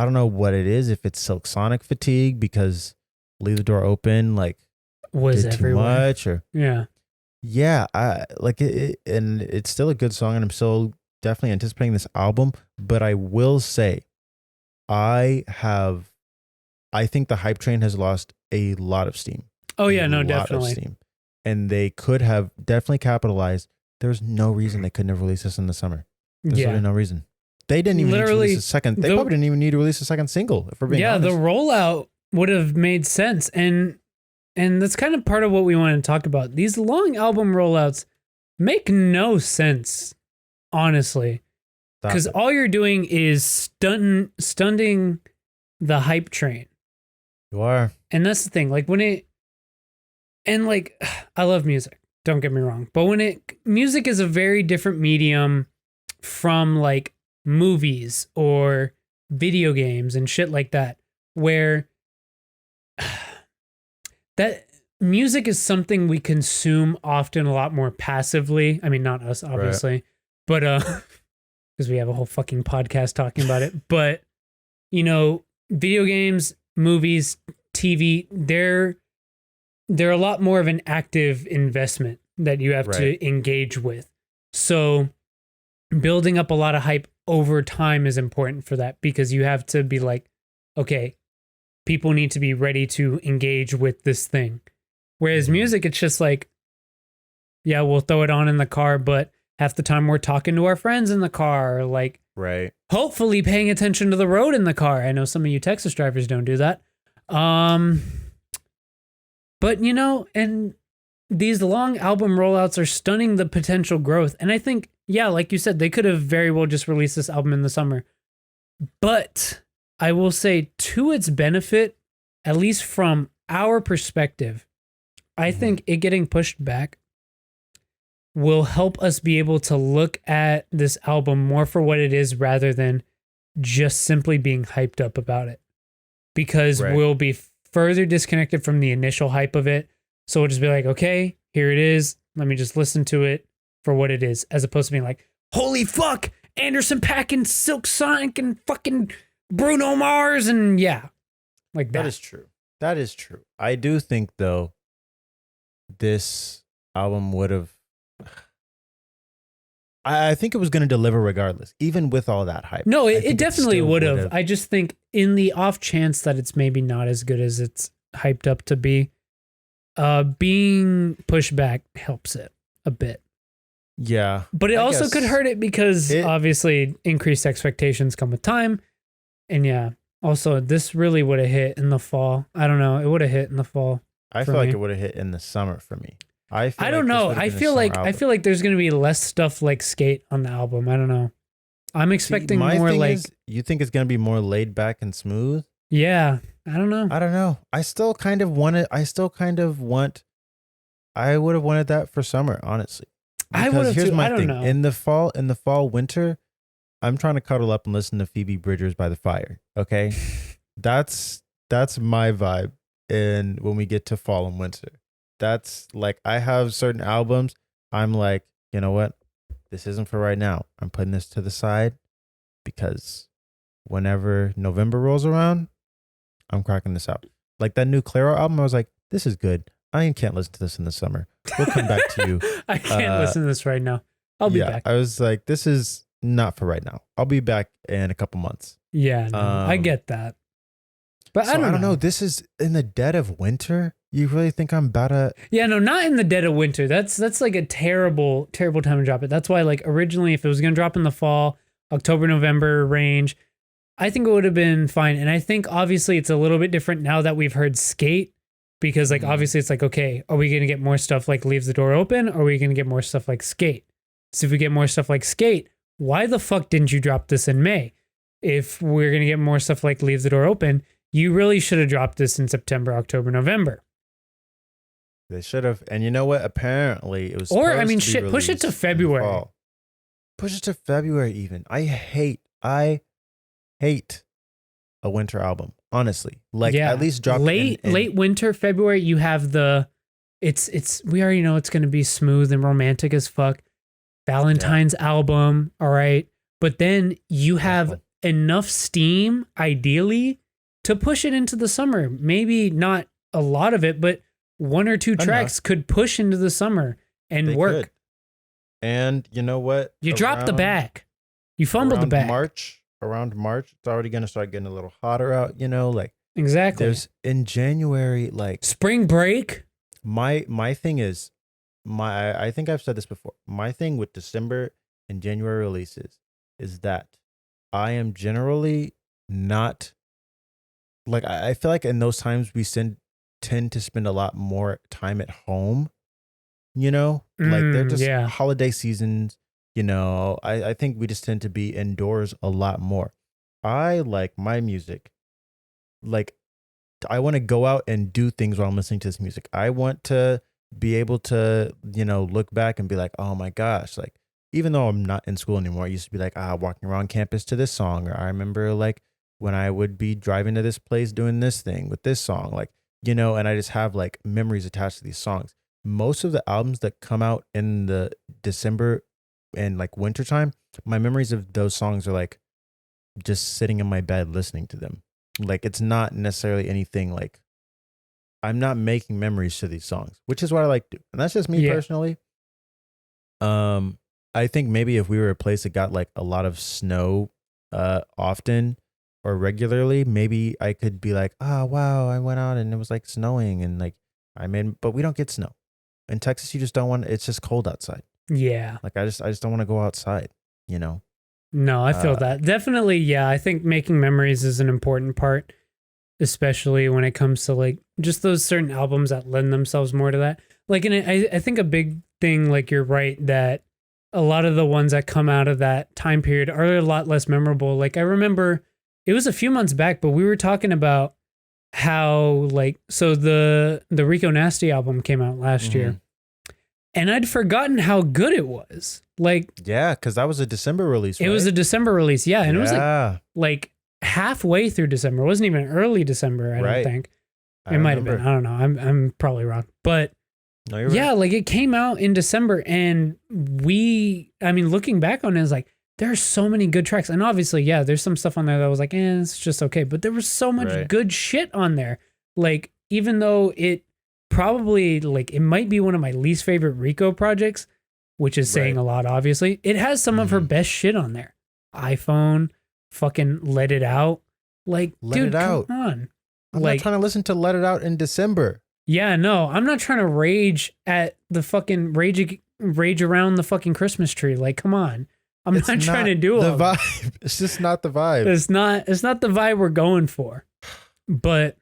don't know what it is. If it's Silk Sonic fatigue because Leave the Door Open, like, was did everywhere. Too much, or yeah. I like it, and it's still a good song, and I'm still definitely anticipating this album. But I will say, I think the hype train has lost a lot of steam. Oh yeah, no, definitely. Steam. And they could have definitely capitalized. There's no reason they couldn't have released this in the summer. There's really no reason. They didn't even need to release a second. They probably didn't even need to release a second single, if we're being honest. The rollout would have made sense. And that's kind of part of what we want to talk about. These long album rollouts make no sense, honestly. Because all you're doing is stunting the hype train. You are. And that's the thing. Like I love music. Don't get me wrong. But music is a very different medium from like movies or video games and shit like that, where that music is something we consume often a lot more passively. I mean, not us, obviously, but because we have a whole fucking podcast talking about it. But, you know, video games, movies, TV, they're a lot more of an active investment that you have to engage with. So building up a lot of hype over time is important for that, because you have to be like, okay, people need to be ready to engage with this thing. Whereas music, it's just like, yeah, we'll throw it on in the car, but half the time we're talking to our friends in the car, like, hopefully paying attention to the road in the car. I know some of you Texas drivers don't do that. But, you know, and these long album rollouts are stunning the potential growth. And I think, yeah, like you said, they could have very well just released this album in the summer. But I will say, to its benefit, at least from our perspective, I think it getting pushed back will help us be able to look at this album more for what it is rather than just simply being hyped up about it. Because we'll be further disconnected from the initial hype of it. So we'll just be like, okay, here it is. Let me just listen to it for what it is, as opposed to being like, holy fuck, Anderson .Paak and Silk Sonic and fucking Bruno Mars and like that. That is true. That is true. I do think, though, this album would have, I think it was going to deliver regardless, even with all that hype. No, it definitely would have. I just think in the off chance that it's maybe not as good as it's hyped up to be, being pushed back helps it a bit. Yeah. But it also could hurt it because obviously increased expectations come with time. And Also, this really would have hit in the fall. I don't know. It would have hit in the fall. I for feel like me. it would have hit in the summer for me. I feel I like don't this know. would have I been a feel summer like album. there's gonna be less stuff like Skate on the album. I don't know. I'm See, expecting my more thing like is, you think it's gonna be more laid back and smooth? yeah. I don't know. I don't know. I still kind of want it. I still kind of want. I would have wanted that for summer, honestly. I would Because have here's too. I my don't thing: know. in the fall, winter, I'm trying to cuddle up and listen to Phoebe Bridgers by the fire. Okay, that's my vibe. And when we get to fall and winter, that's like I have certain albums. I'm like, you know what? This isn't for right now. I'm putting this to the side because whenever November rolls around, I'm cracking this out. Like that new Clairo album, I was like, this is good. I can't listen to this in the summer. We'll come back to you. I can't listen to this right now. I'll be back. I was like, this is not for right now. I'll be back in a couple months. Yeah, no, I get that. But So I don't know. This is in the dead of winter. You really think I'm about to? Yeah, no, not in the dead of winter. That's like a terrible, terrible time to drop it. That's why, like, originally, if it was gonna drop in the fall, October, November range, I think it would have been fine. And I think obviously it's a little bit different now that we've heard Skate, because like obviously it's like, okay, are we gonna get more stuff like Leaves the Door Open, or are we gonna get more stuff like Skate? So if we get more stuff like Skate, why the fuck didn't you drop this in May? If we're gonna get more stuff like Leaves the Door Open, you really should have dropped this in September, October, November. They should have. And you know what? Apparently, it was. Or I mean, supposed to be shit, push it to released in the February. fall. Push it to February. Even I hate a winter album. Honestly, like at least drop late winter, February. You have the, it's we already know it's gonna be smooth and romantic as fuck. Valentine's album, all right, but then you have enough steam, ideally, to push it into the summer. Maybe not a lot of it, but one or two tracks could push into the summer and They work. could. And you know what? You dropped the bag. You fumbled the bag. Around March, it's already gonna start getting a little hotter out. You know, like Exactly. there's in January, like spring break. my thing is I think I've said this before. My thing with December and January releases is that I am generally not like I feel like in those times we tend to spend a lot more time at home. You know, like they're just holiday seasons. You know, I think we just tend to be indoors a lot more. I like my music. Like, I want to go out and do things while I'm listening to this music. I want to be able to, you know, look back and be like, oh my gosh, like, even though I'm not in school anymore, I used to be like, walking around campus to this song. Or I remember like when I would be driving to this place doing this thing with this song, like, you know, and I just have like memories attached to these songs. Most of the albums that come out in the December and like wintertime, my memories of those songs are like just sitting in my bed listening to them. Like it's not necessarily anything like I'm not making memories to these songs, which is what I like to do. And that's just me personally. I think maybe if we were a place that got like a lot of snow often or regularly, maybe I could be like, oh wow, I went out and it was like snowing and like but we don't get snow. In Texas, you just don't want it's just cold outside. Yeah. Like I just don't want to go outside, you know? No, I feel that. Definitely, yeah. I think making memories is an important part, especially when it comes to like just those certain albums that lend themselves more to that. Like, and I think a big thing, like you're right, that a lot of the ones that come out of that time period are a lot less memorable. Like I remember it was a few months back, but we were talking about how like, so the Rico Nasty album came out last year. And I'd forgotten how good it was. Like, yeah, because that was a December release. Right? It was a December release, yeah, and it was like halfway through December. It wasn't even early December. I don't think it might have been. I don't know. I'm probably wrong, but no, you're right. Like it came out in December, and I mean, looking back on it, it's like there are so many good tracks, and obviously, yeah, there's some stuff on there that was like, it's just okay, but there was so much good shit on there. Like even though it probably like it might be one of my least favorite Rico projects, which is saying a lot, obviously. It has some of her best shit on there. iPhone, fucking Let It Out. Like, dude, come on. I'm not trying to listen to Let It Out in December. Yeah, no, I'm not trying to rage at the fucking rage around the fucking Christmas tree. Like, come on. I'm It's not trying not to do the all that. vibe. It's just not the vibe. It's not the vibe we're going for. But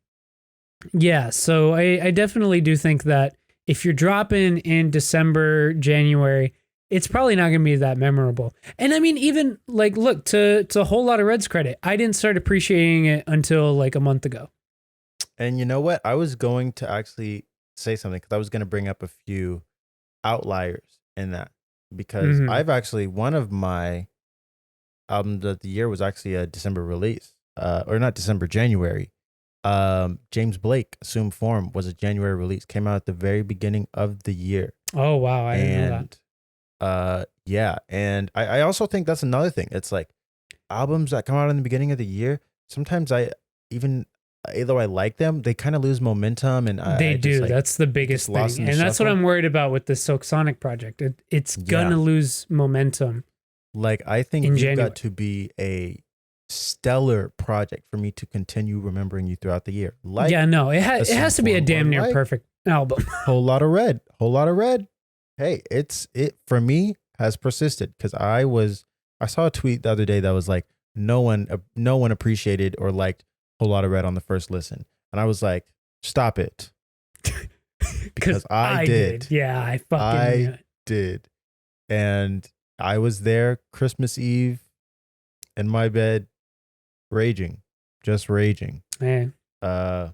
yeah, so I definitely do think that if you're dropping in December, January, it's probably not going to be that memorable. And I mean, even like, look, to a whole lot of Reds credit, I didn't start appreciating it until like a month ago. And you know what? I was going to actually say something because I was going to bring up a few outliers in that because Mhm. I've actually one of my albums of the year was actually a December release, or not December, January. James Blake, Assume Form was a January release. Came out at the very beginning of the year, Oh, wow. I didn't know that. and yeah, and I also think that's another thing. It's like albums that come out in the beginning of the year. Sometimes I even though I like them, they kind of lose momentum, and They I just do. like That's the it gets biggest lost thing. in the And that's what shuffle. I'm worried about with the Silk Sonic project. It's going Yeah, to lose momentum like I think in you've January. got to be a stellar project for me to continue remembering you throughout the year. Like Yeah, no, it Assume has to be a Form or damn near like perfect album. Whole Lot of Red, Whole Lot of Red. Hey, it for me has persisted because I saw a tweet the other day that was like no one appreciated or liked Whole Lot of Red on the first listen, and I was like, stop it, Because because I I did. did. Yeah, I fucking knew I it. did. And I was there Christmas Eve in my bed, raging, just raging. Man. Uh,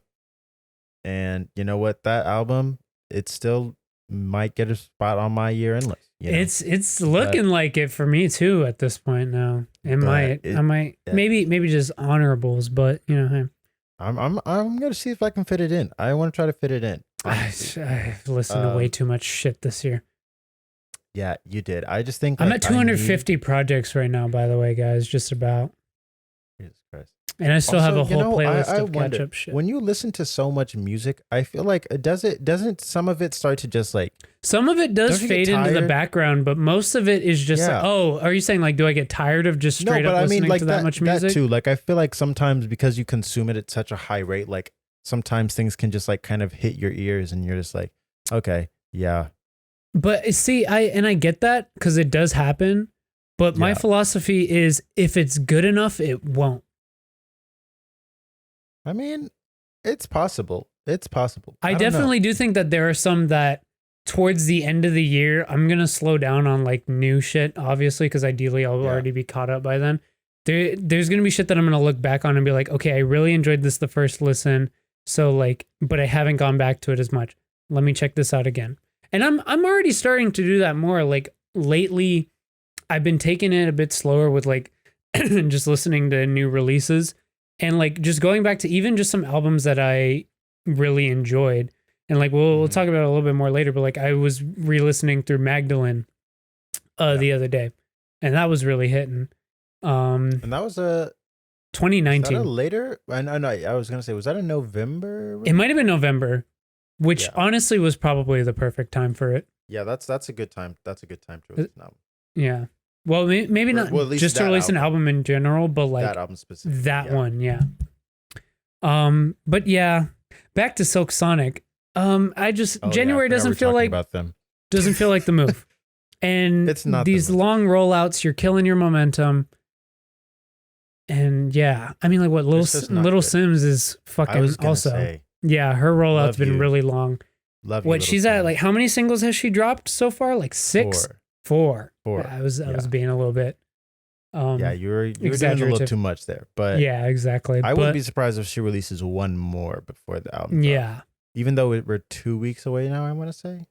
and you know what? That album, it still might get a spot on my year end list, you know? It's But, looking like it for me too at this point now. It but might. I might it maybe just honorables, but you know, hey, I'm gonna see if I can fit it in. I want to try to fit it in. Honestly. I've listened to way too much shit this year. Yeah, you did. I just think I'm like at I need 250 projects right now, by the way, guys, just about. Jesus Christ. And I still have Also, a whole playlist I of catch wonder up shit. when you listen to so much music, I feel like doesn't some of it start to just like Some of it does don't you get fade into the tired? background, but most of it is just like, Yeah. oh, are you saying like, do I get tired of just No, straight but up I mean listening like to that much that music? too. Like I feel like sometimes because you consume it at such a high rate, like sometimes things can just like kind of hit your ears and you're just like, okay, yeah. But see, I get that because it does happen. But my Yeah. philosophy is if it's good enough, it won't. I mean, it's possible. It's possible. I I don't know. definitely do think that there are some that towards the end of the year, I'm going to slow down on like new shit, obviously, because ideally I'll Yeah. already be caught up by then. There's going to be shit that I'm going to look back on and be like, okay, I really enjoyed this the first listen. So like, but I haven't gone back to it as much. Let me check this out again. And I'm already starting to do that more. Like lately, I've been taking it a bit slower with like just listening to new releases and like just going back to even just some albums that I really enjoyed. And like we'll talk about it a little bit more later, but like I was re-listening through Magdalene the other day, and that was really hitting. And that was a 2019. later? I know. I was gonna say, was that a November? It might have been November, which Yeah. honestly was probably the perfect time for it. Yeah, that's a good time. That's a good time to release an album. Yeah. Well, maybe not Well, at least just to that release an album in general, but like that album specifically. that yeah. one, yeah. But yeah, back to Silk Sonic. I just Oh, yeah, I January forgot doesn't we're feel talking like about them. the move. And It's not the these move. long rollouts, you're killing your momentum. And yeah, I mean, like what It's just not Little good. Sims is I fucking was gonna also. say, Yeah, her rollout's Love been You. really long. love you. What Little she's at, Sims. like, how many singles has she dropped so far? Like 6, 4. Four. Yeah, I was Yeah. being a little bit. Yeah, you were doing a little exaggerative. too much there, but Yeah, exactly. I but, wouldn't be surprised if she releases one more before the album. drops. Yeah. Even though we're 2 weeks away now, I want to say.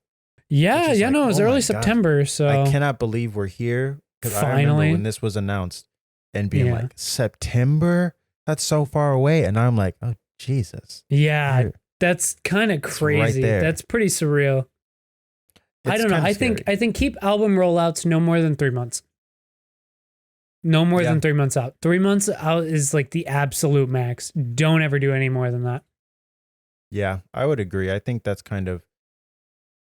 Yeah, is yeah, like, no, it was oh my early gosh, September, so I cannot believe we're here because I remember Finally. when this was announced and being Yeah. like September. That's so far away, and I'm like, oh Jesus. yeah, Here. that's kind of right crazy. there. That's pretty surreal. I It's don't know. kinda I think keep album rollouts no more than 3 months. No more Yeah. than 3 months out. 3 months out is like the absolute max. Don't ever do any more than that. Yeah, I would agree. I think that's kind of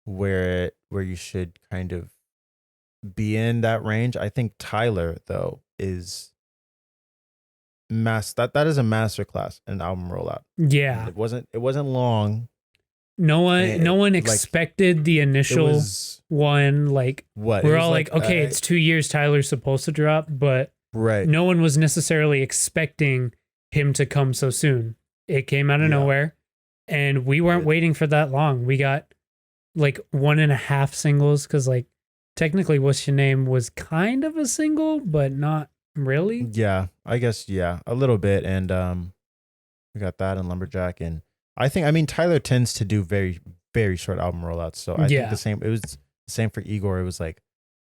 where you should kind of be in that range. I think Tyler though is that is a masterclass in album rollout. Yeah. It wasn't long. No one like, expected the it initial was one. Like what? It we're was all like, okay, it's 2 years Tyler's supposed to drop, but right. no one was necessarily expecting him to come so soon. It came out of Yeah. nowhere, and we weren't waiting for that long. We got like 1.5 singles because like technically What's Your Name was kind of a single, but not really. Yeah, I guess a little bit, and we got that in Lumberjack, and I mean Tyler tends to do very very short album rollouts, so I think Yeah. the same. It was the same for Igor. It was like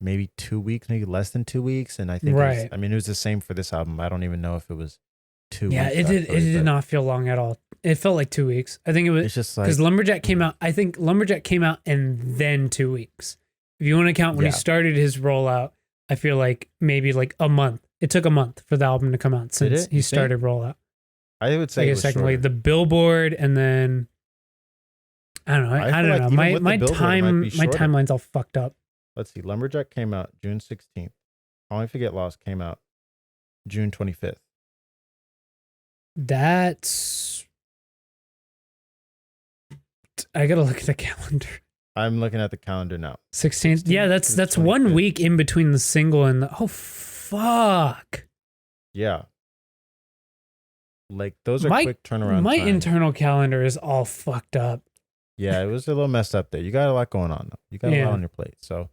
maybe 2 weeks, maybe less than 2 weeks, and I think Right. I mean it was the same for this album. I don't even know if it was 2 weeks. Yeah, it did. It actually, did but not feel long at all. It felt like 2 weeks. I think it was It's just like because Lumberjack came out. I think Lumberjack came out and then 2 weeks. If you want to count when he Yeah. started his rollout, I feel like maybe like a month. It took a month for the album to come out since it? he You think? started rollout. I would say I it guess was secondly shorter. the Billboard, and then I don't know. I feel don't like know. even My with the my Billboard, it might time be my shorter. timeline's all fucked up. Let's see. Lumberjack came out June 16th. I'll Never Forget Lost came out June 25th. That's I gotta look at the calendar. I'm looking at the calendar now. 16th. Yeah, 16th that's to 1 25th. week in between the single and the fuck. Yeah. Like those are My- quick turnaround My times. internal calendar is all fucked up. Yeah, it was a little messed up there. You got a lot going on though. You got a Yeah. lot on your plate. So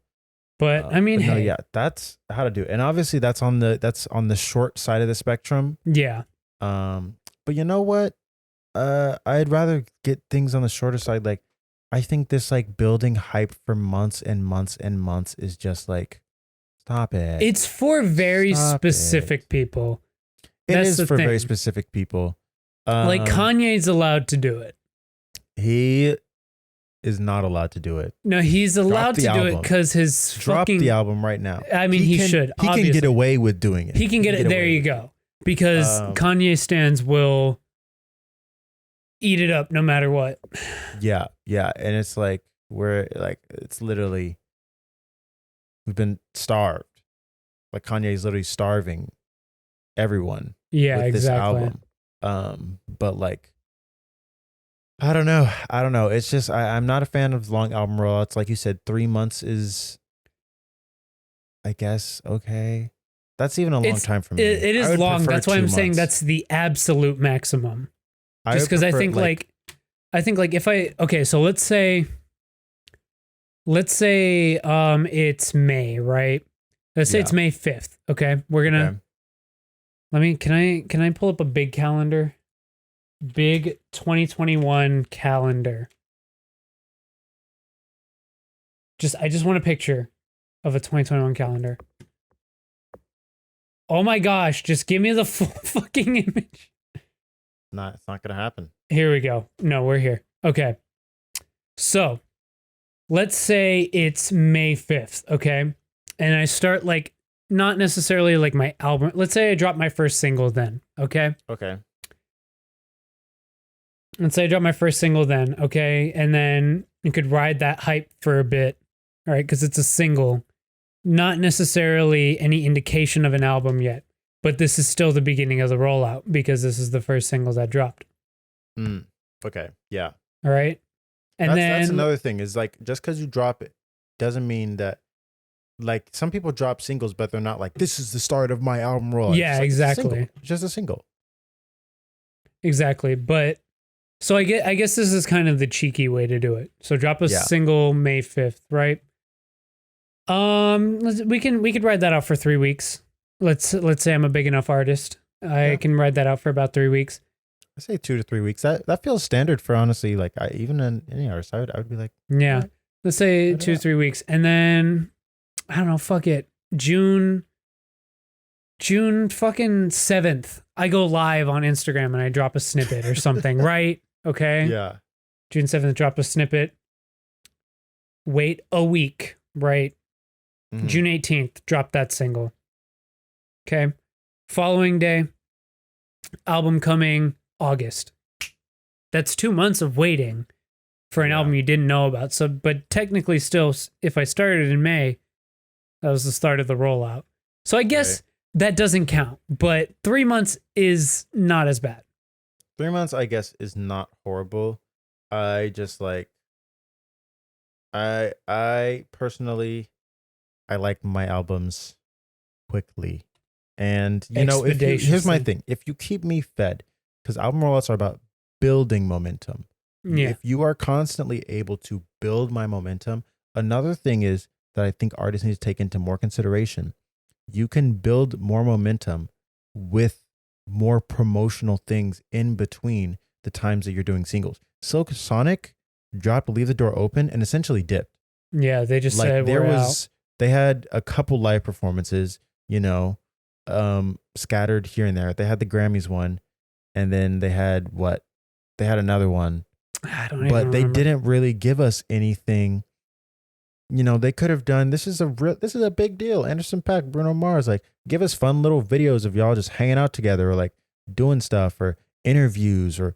But I mean, but no, hey, yeah, that's how to do it. And obviously that's on the short side of the spectrum. yeah. But you know what? I'd rather get things on the shorter side. Like I think this like building hype for months and months and months is just like stop it. It's for very Stop specific people. It That's is the for very thing. specific people. Like Kanye's allowed to do it. He is not allowed to do it. No, he's allowed the to do it album. because his Drop fucking. the album right now. I mean, he should, He can obviously. get away with doing it. He can get it. There away you with go. Because Um, Kanye stans will eat it up no matter what. it. Yeah, and it's like it's literally we've been starved. Like Kanye's literally starving everyone Yeah, with exactly. this album. But like I don't know. It's just I'm not a fan of long album rollouts. Like you said, 3 months is, I guess, okay. That's even a long time for me. It I is would long. prefer That's why 2 I'm saying months. that's the absolute maximum. I Just would because I prefer, think like if I okay, so let's say it's May, right? Let's say Yeah. it's May 5th. Okay. We're gonna okay. let me can I pull up a big calendar? Big 2021 calendar. I just want a picture of a 2021 calendar. Oh my gosh, just give me the full fucking image. It's not gonna happen. Here we go. No, we're here. Okay. So let's say it's May 5th, okay? And I start like, not necessarily like my album. Let's say I drop my first single then, okay? Okay. Let's say I drop my first single then, okay? And then you could ride that hype for a bit, all right? Because it's a single. Not necessarily any indication of an album yet, but this is still the beginning of the rollout because this is the first single that dropped, Okay. Yeah. all right? And That's then another thing is like just because you drop it doesn't mean that like some people drop singles, but they're not like this is the start of my album rollout. Yeah, It's like, it's a exactly. single. It's just a single. Exactly. But so I guess this is kind of the cheeky way to do it. So drop a Yeah. single May 5th, right? We could ride that out for 3 weeks. Let's say I'm a big enough artist. I can ride that out for about 3 weeks. I say 2 to 3 weeks. That feels standard for honestly. Like even in any artist, I would be like, Yeah. Alright. Let's say Ride it 2 out. 3 weeks. And then I don't know, fuck it. June fucking 7th. I go live on Instagram and I drop a snippet or something, right? Okay. yeah, June 7th, drop a snippet. Wait a week, right? Mhm. June 18th, drop that single. Okay. Following day, album coming August. That's 2 months of waiting for an Yeah. album you didn't know about. So, but technically, still, if I started in May, that was the start of the rollout. So I guess that doesn't count, but 3 months is not as bad. 3 months, I guess, is not horrible. I just like I personally I like my albums quickly. And if you here's my Expeditiously. thing. If you keep me fed, because album rollouts are about building momentum. Yeah. If you are constantly able to build my momentum, another thing is that I think artists need to take into more consideration. You can build more momentum with more promotional things in between the times that you're doing singles. Silk Sonic dropped Leave the Door Open and essentially dipped. Yeah, they just Like said there we're out. was they had a couple live performances, scattered here and there. They had the Grammys one, and then they had what? They had another one, I don't even but they remember. didn't really give us anything. They could have done this is a big deal. Anderson .Paak, Bruno Mars, like give us fun little videos of y'all just hanging out together or like doing stuff or interviews or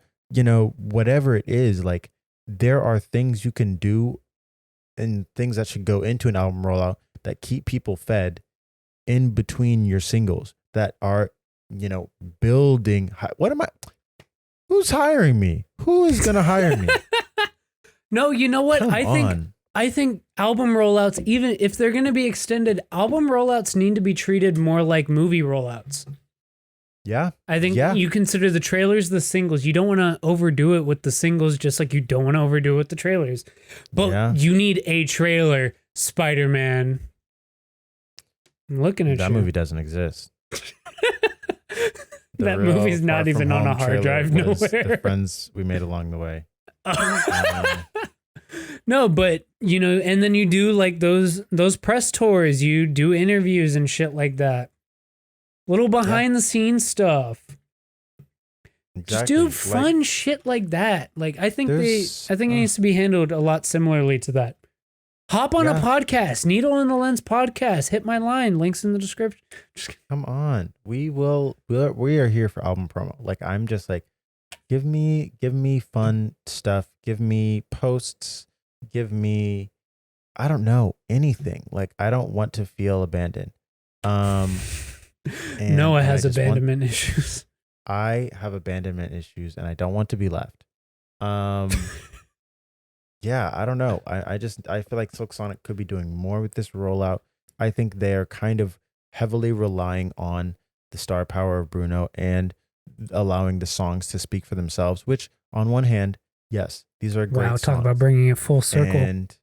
whatever it is. Like there are things you can do and things that should go into an album rollout that keep people fed in between your singles that are, building. What am I? Who's hiring me? Who is going to hire me? No, you know what? Come I on. think album rollouts, even if they're going to be extended, album rollouts need to be treated more like movie rollouts. Yeah. I think Yeah. you consider the trailers the singles. You don't want to overdo it with the singles, just like you don't want to overdo it with the trailers. But Yeah. you need a trailer, Spider-Man. I'm looking at That you. movie doesn't exist. The That real movie's not Far even From on a Home hard trailer drive was nowhere. The friends we made along the way. No, but and then you do like those press tours, you do interviews and shit like that. Little behind the scenes stuff. Just Exactly. do fun shit like that. Like I think There's- it needs to be handled a lot similarly to that. Hop on a Yeah. podcast, Needle in the Lens podcast. Hit my line, links in the description. Come on. We are here for album promo. Like I'm just like give me fun stuff. Give me posts. Give me I don't know, anything. Like I don't want to feel abandoned. Noah and has I just want- abandonment issues. I have abandonment issues and I don't want to be left. Yeah, I don't know. I feel like Silk Sonic could be doing more with this rollout. I think they are kind of heavily relying on the star power of Bruno and allowing the songs to speak for themselves, which on one hand, yes, these are great Wow, songs. talk about bringing it full circle. And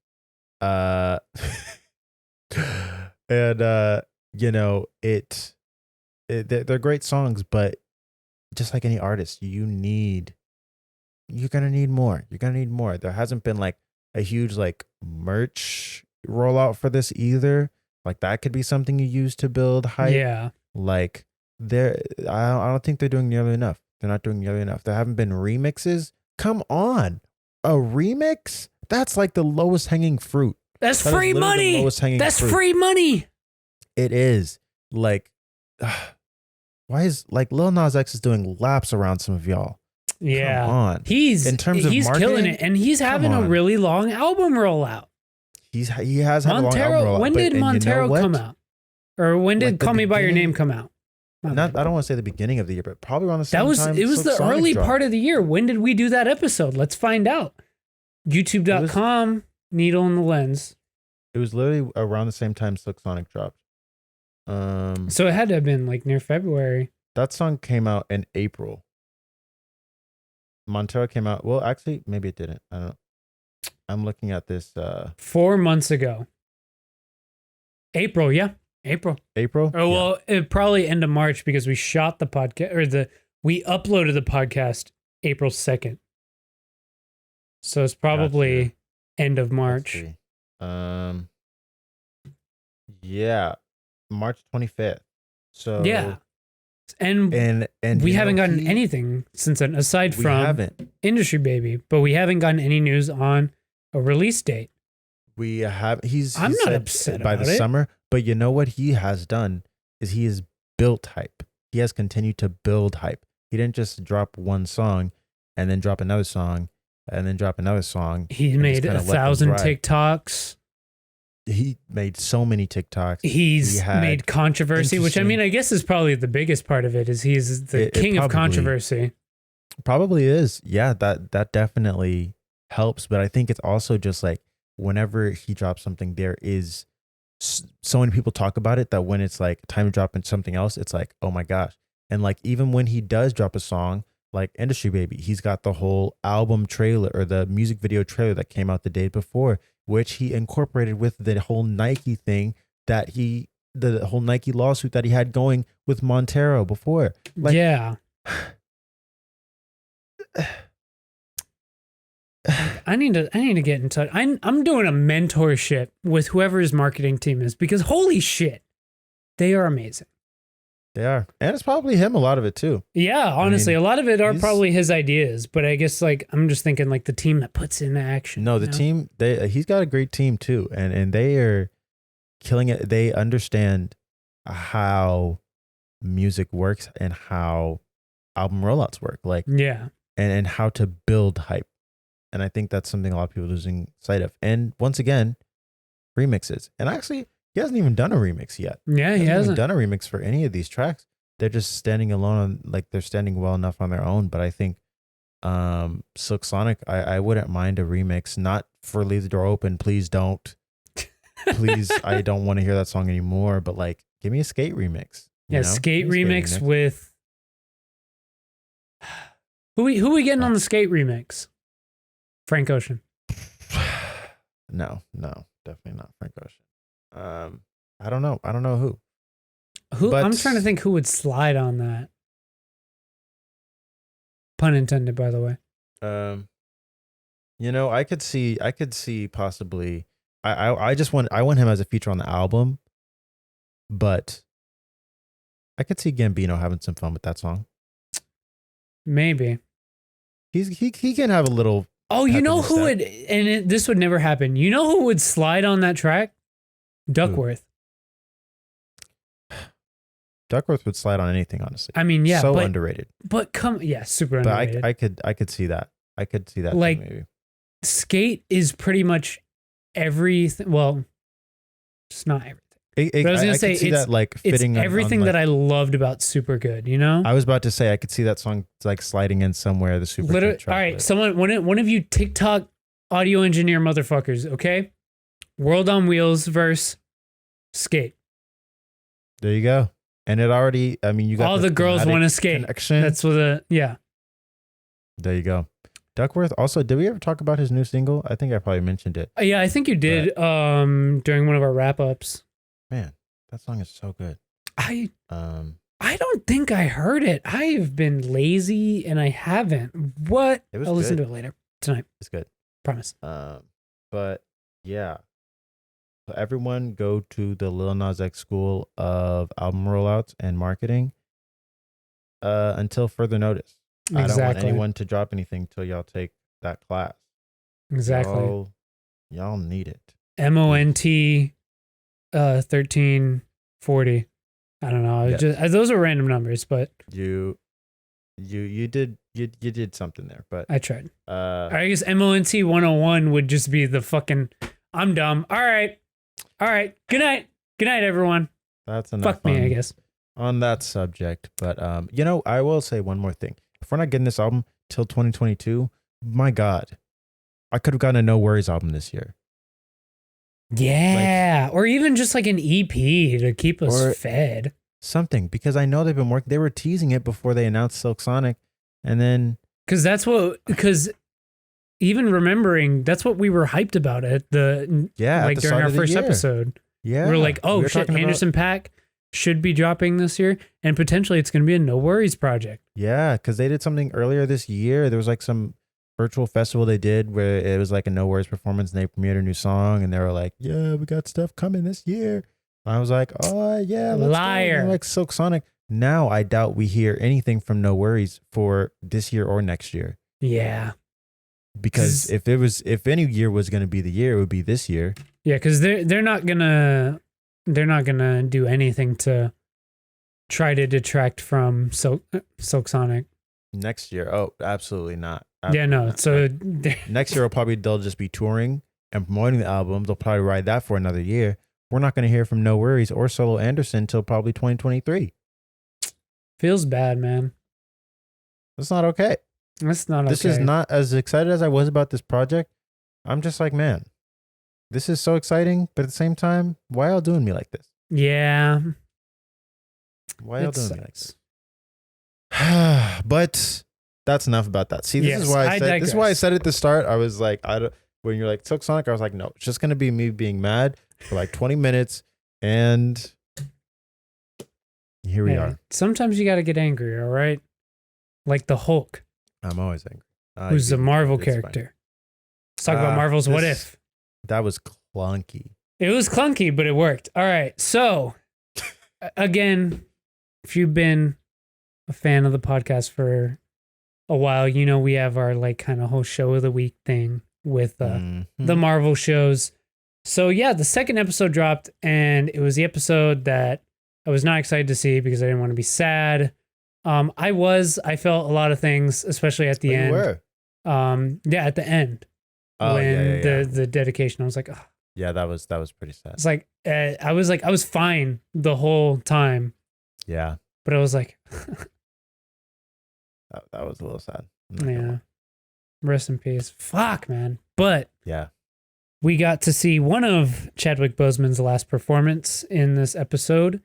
and they're great songs, but just like any artist, you're gonna need more. You're gonna need more. There hasn't been like a huge like merch rollout for this either. Like that could be something you use to build hype. Yeah. Like I don't think they're doing nearly enough. They're not doing nearly enough. There haven't been remixes. Come on, a remix? That's like the lowest hanging fruit. That's That is free literally the money. lowest hanging That's fruit. free money. It is like, why is like Lil Nas X is doing laps around some of y'all? Yeah. Come on. He's In terms of killing marketing, it, and he's having a on. really long album rollout. He has had a long album rollout, When but- did and you know Montero what? come out? Or when did Like the Call Me by Your beginning- Name come out? My Not, bad. I don't want to say the beginning of the year, but probably around the same That was time. it was Silk the Sonic early dropped. part of the year. When did we do that episode? Let's find out. YouTube.com, Needle in the Lens. It was literally around the same time Silk Sonic dropped. So it had to have been like near February. That song came out in April. Montero came out. Well, actually, maybe it didn't. I don't know. I'm looking at this 4 months ago. April, yeah. April. April. Oh, well, it probably end of March because we shot the podcast we uploaded the podcast April 2nd. So it's probably Gotcha. end of Let's March. see. Yeah, March 25th. So Yeah. And and we you haven't know, gotten anything since then, aside We from haven't. Industry Baby, but we haven't gotten any news on a release date. We have. I'm he not said upset by about the it. summer. But you know what he has done is he has built hype. He has continued to build hype. He didn't just drop one song and then drop another song and then drop another song. He and made just kinda let them 1,000 ride. TikToks. He made so many TikToks. He's He had made controversy, which I interesting- mean, I guess is probably the biggest part of it. Is he's the It king of probably- controversy. Probably is. Yeah, that definitely helps, but I think it's also just like whenever he drops something, there is so many people talk about it that when it's like time to drop in something else, it's like, oh my gosh. And like even when he does drop a song like Industry Baby, he's got the whole album trailer or the music video trailer that came out the day before, which he incorporated with the whole Nike thing that the whole Nike lawsuit that he had going with Montero before. Like, yeah. I need to get in touch. I'm doing a mentorship with whoever his marketing team is because holy shit, they are amazing. They are. And it's probably him, a lot of it too. Yeah, honestly, I mean, a lot of it are probably his ideas, but I guess like I'm just thinking like the team that puts in action. No, the team, he's got a great team too. And they are killing it. They understand how music works and how album rollouts work. Like, yeah. And how to build hype. And I think that's something a lot of people are losing sight of. And once again, remixes. And actually, he hasn't even done a remix yet. Yeah, he hasn't even done a remix for any of these tracks. They're just standing alone, like they're standing well enough on their own. But I think Silk Sonic, I wouldn't mind a remix. Not for Leave the Door Open. Please don't. Please, I don't want to hear that song anymore. But like, give me a Skate remix. Yeah, Skate remix with... Who we getting on the Skate remix? Frank Ocean. No, definitely not Frank Ocean. I don't know who. But, I'm trying to think who would slide on that. Pun intended, by the way. I could see possibly. I want him as a feature on the album, but I could see Gambino having some fun with that song. Maybe. He can have a little. Oh, you know who would, and this would never happen. You know who would slide on that track? Duckworth. Duckworth would slide on anything, honestly. I mean, yeah, but underrated. But super underrated. But I could see that. I could see that. Like, maybe. Skate is pretty much everything. Well, it's not everything. But I was gonna say it's like fitting. It's everything that I loved about Super Good. You know. I was about to say I could see that song like sliding in somewhere. The Super Good track. All right, someone, one of you TikTok audio engineer motherfuckers, okay? World on Wheels verse Skate. There you go. And it already. I mean, you got all the girls want to skate. Connection. That's what yeah. There you go. Duckworth. Also, did we ever talk about his new single? I think I probably mentioned it. Yeah, I think you did. During one of our wrap ups. Man, that song is so good. I don't think I heard it. I've been lazy and I haven't. What? I'll listen to it later tonight. It's good. Promise. But yeah. So everyone go to the Lil Nas X School of Album Rollouts and Marketing until further notice. Exactly. I don't want anyone to drop anything till y'all take that class. Exactly. Y'all need it. MONT 1340. I don't know. Yeah. Just those are random numbers, but you did something there, but I tried. I guess MONT 101 would just be the fucking I'm dumb. All right. Good night, everyone. That's enough. Fuck me, I guess. On that subject, but I will say one more thing. If we're not getting this album till 2022, my God, I could have gotten a No Worries album this year. Yeah, or even just like an EP to keep us fed. Something, because I know they've been working. They were teasing it before they announced Silk Sonic, and then because even remembering that's what we were hyped about at the during our first episode. Yeah, we were like, oh shit, Anderson .Paak should be dropping this year, and potentially it's going to be a No Worries project. Yeah, because they did something earlier this year. There was like some virtual festival they did where it was like a No Worries performance, and they premiered a new song, and they were like, yeah, we got stuff coming this year. And I was like, oh yeah, let's liar. Go. Like Silk Sonic. Now I doubt we hear anything from No Worries for this year or next year. Yeah, because if any year was going to be the year, it would be this year. Yeah, because they're not gonna do anything to try to detract from Silk Sonic next year. Oh, absolutely not. Absolutely yeah, no. Not. So next year they'll just be touring and promoting the album. They'll probably ride that for another year. We're not going to hear from No Worries or Solo Anderson till probably 2023. Feels bad, man. That's not okay. That's not This okay. is not as excited as I was about this project. I'm just like, man, this is so exciting, but at the same time, why y'all doing me like this? Yeah. Why y'all It doing me like sucks. this? But that's enough about that. See, this is Yes, why I I said this is why I digress. said at the start. I was like, I don't, when you're like Silk Sonic, I was like, no, it's just gonna be me being mad for like 20 minutes, and here we Hey, are. sometimes you got to get angry, all right? Like the Hulk, I'm always angry. who's a Marvel It's fine. character. Let's talk about Marvel's What If. That was clunky. It was clunky, but it worked. All right. So, again, if you've been a fan of the podcast for a while, you know we have our like kind of whole show of the week thing with Mhm. the Marvel shows. So, yeah, the second episode dropped, and it was the episode that I was not excited to see because I didn't want to be sad. I felt a lot of things, especially at the Oh, you end. were. Yeah, at the end Oh, when yeah. the dedication, I was like, oh. Yeah, that was pretty sad. It's like I was fine the whole time, Yeah, but I was like, that was a little sad. I'm not gonna yeah, lie. rest in peace. Fuck, man. But Yeah. we got to see one of Chadwick Boseman's last performance in this episode,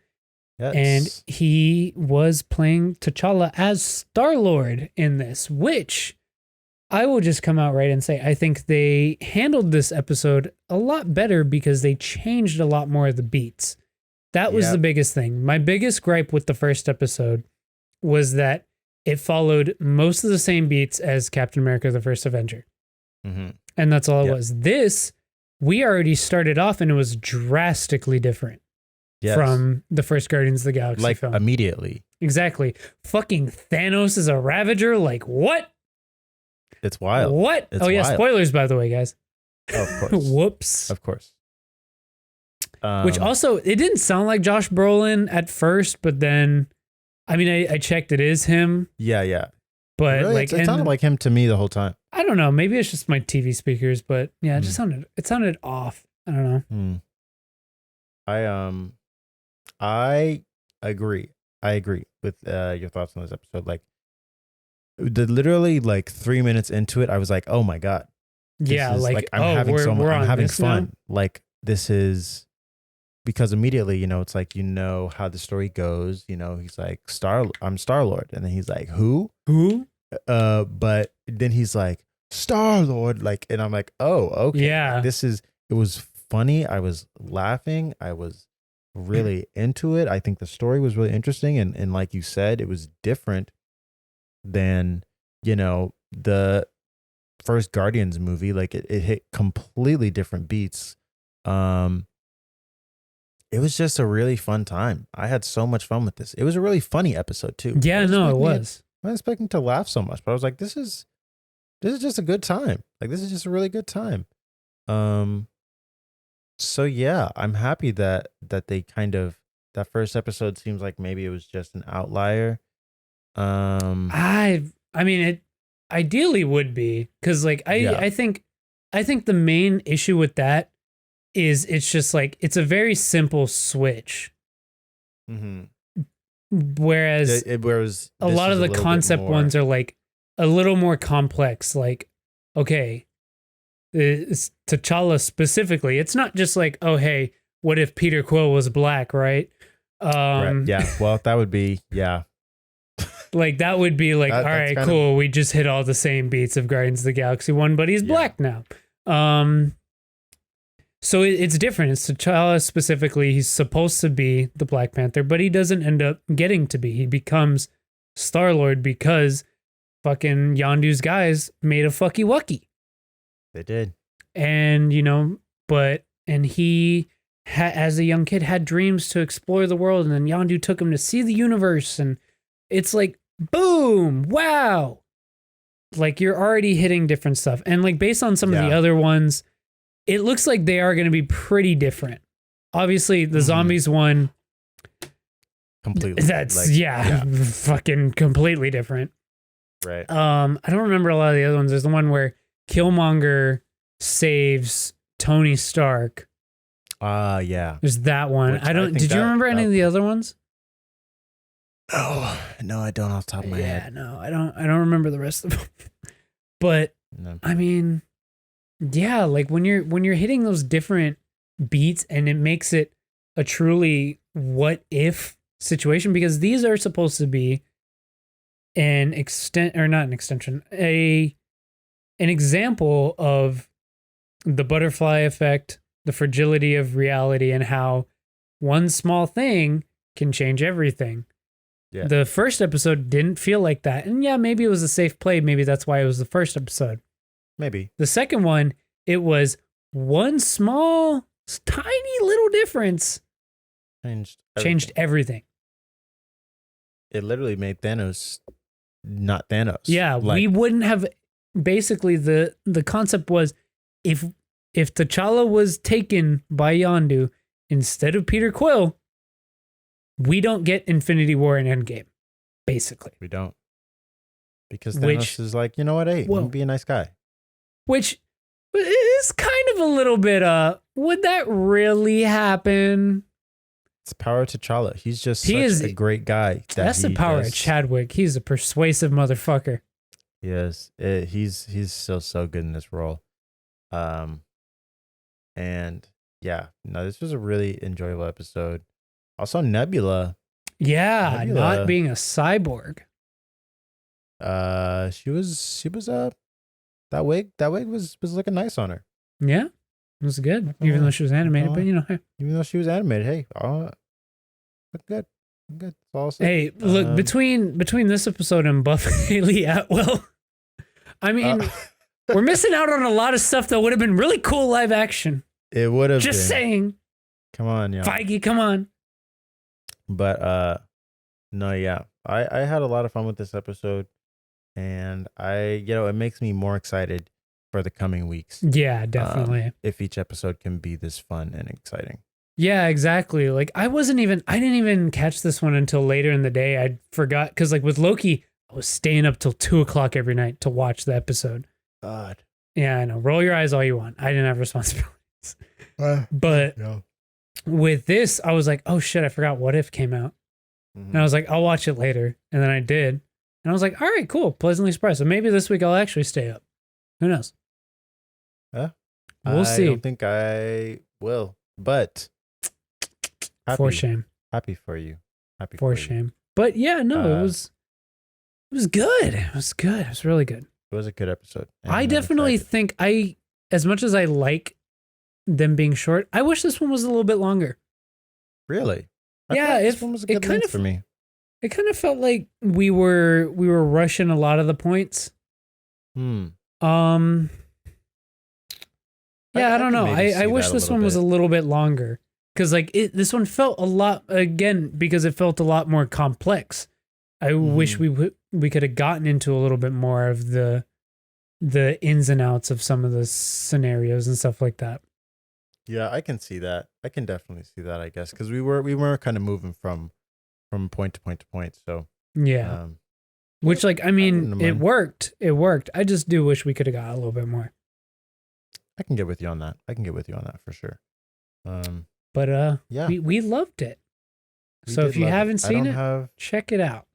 Yes. and he was playing T'Challa as Star-Lord in this, which I will just come out right and say I think they handled this episode a lot better because they changed a lot more of the beats. That was the biggest thing. My biggest gripe with the first episode was that it followed most of the same beats as Captain America: The First Avenger. Mm-hmm. And that's all it Yep. was. This, we already started off and it was drastically different from the first Guardians of the Galaxy like film. immediately. Exactly. Fucking Thanos is a Ravager. Like, what? It's wild. What? It's oh, yeah. wild. Spoilers, by the way, guys. Oh, of course. Whoops. Of course. Which also, it didn't sound like Josh Brolin at first, but then, I mean, I checked, it is him. Yeah. But really? like, it sounded like him to me the whole time. I don't know. Maybe it's just my TV speakers, but yeah, it sounded off. I don't know. I agree. I agree with your thoughts on this episode. Like, literally like 3 minutes into it, I was like, oh my god. Yeah, like I'm having so much. I'm having fun. Now? Like, this is because immediately, it's like, how the story goes. He's like, I'm Star-Lord, and then he's like, who? But then he's like, Star-Lord, like, and I'm like, oh, okay. Yeah. It was funny. I was laughing. I was really into it. I think the story was really interesting, and like you said, it was different than the first Guardians movie. Like, it hit completely different beats. It was just a really fun time. I had so much fun with this. It was a really funny episode too. Yeah, no, it was. I wasn't expecting to laugh so much, but I was like, this is just a good time. Like, this is just a really good time. So yeah, I'm happy that they kind of, that first episode seems like maybe it was just an outlier. I mean, it ideally would be, because like I think the main issue with that is it's just like it's a very simple switch. Mm-hmm. Whereas a lot of the concept ones are like a little more complex. Like, okay, it's T'Challa specifically. It's not just like, oh hey, what if Peter Quill was black, right? Right. Yeah. Well, that would be like that would be like, all right, cool. We just hit all the same beats of Guardians of the Galaxy 1, but he's black now. So it's different. It's T'Challa specifically. He's supposed to be the Black Panther, but he doesn't end up getting to be. He becomes Star-Lord because fucking Yondu's guys made a fucky wucky. They did. And, and he, as a young kid, had dreams to explore the world, and then Yondu took him to see the universe, and it's like, boom, wow. Like, you're already hitting different stuff. And, like, based on some of the other ones, it looks like they are going to be pretty different. Obviously, the zombies one, completely. That's fucking completely different. Right. I don't remember a lot of the other ones. There's the one where Killmonger saves Tony Stark. Yeah. There's that one. Which did you remember any of the other ones? No, I don't off the top of my Yeah, head. no, I don't remember the rest of them. But No. I mean, yeah, like when you're hitting those different beats and it makes it a truly what if situation, because these are supposed to be an extent, or not an extension, an example of the butterfly effect, the fragility of reality, and how one small thing can change everything. Yeah. The first episode didn't feel like that. And yeah, maybe it was a safe play. Maybe that's why it was the first episode. Maybe. The second one, it was one small, tiny little difference changed everything. It literally made Thanos not Thanos. Yeah, we wouldn't have. Basically, the concept was if T'Challa was taken by Yondu instead of Peter Quill, we don't get Infinity War and Endgame. Basically, we don't, because Thanos is like, you know what? Hey, I'm gonna be a nice guy. Which is kind of a little bit. Would that really happen? It's power to T'Challa. He's just such a great guy. That's the power of Chadwick. He's a persuasive motherfucker. Yes, he's still so good in this role. And yeah, no, this was a really enjoyable episode. Also, Nebula. Yeah, not being a cyborg. She was that wig was looking nice on her. Yeah, it was good, even though she was animated. But even though she was animated, hey, look good. Good. Hey, look, between this episode and Buff Haley Atwell, I mean, we're missing out on a lot of stuff that would have been really cool live action. It would have. Just saying. Come on, yeah. Feige, come on. But no, yeah, I had a lot of fun with this episode, and it makes me more excited for the coming weeks. Yeah, definitely. If each episode can be this fun and exciting. Yeah, exactly. Like I didn't even catch this one until later in the day. I forgot because like with Loki, I was staying up till 2:00 every night to watch the episode. God. Yeah, I know. Roll your eyes all you want. I didn't have responsibilities. But with this, I was like, oh shit, I forgot What If came out. Mm-hmm. And I was like, I'll watch it later. And then I did. And I was like, all right, cool. Pleasantly surprised. So maybe this week I'll actually stay up. Who knows? Yeah. We'll see. I don't think I will, but for shame. Happy for you. Happy for shame. But yeah, no, it was good. It was good. It was really good. It was a good episode. I definitely think as much as I like them being short, I wish this one was a little bit longer. Really? Yeah, this one was a good length for me. It kind of felt like we were rushing a lot of the points. Yeah, I don't know. I wish this one was a little bit longer because like this one felt a lot again because it felt a lot more complex. I wish we could have gotten into a little bit more of the ins and outs of some of the scenarios and stuff like that. Yeah, I can see that. I can definitely see that, I guess, because we were kind of moving from point to point to point. So yeah, which like I mean, it worked. It worked. I just do wish we could have got a little bit more. I can get with you on that. For sure. But yeah, we loved it. So if you haven't seen it, check it out.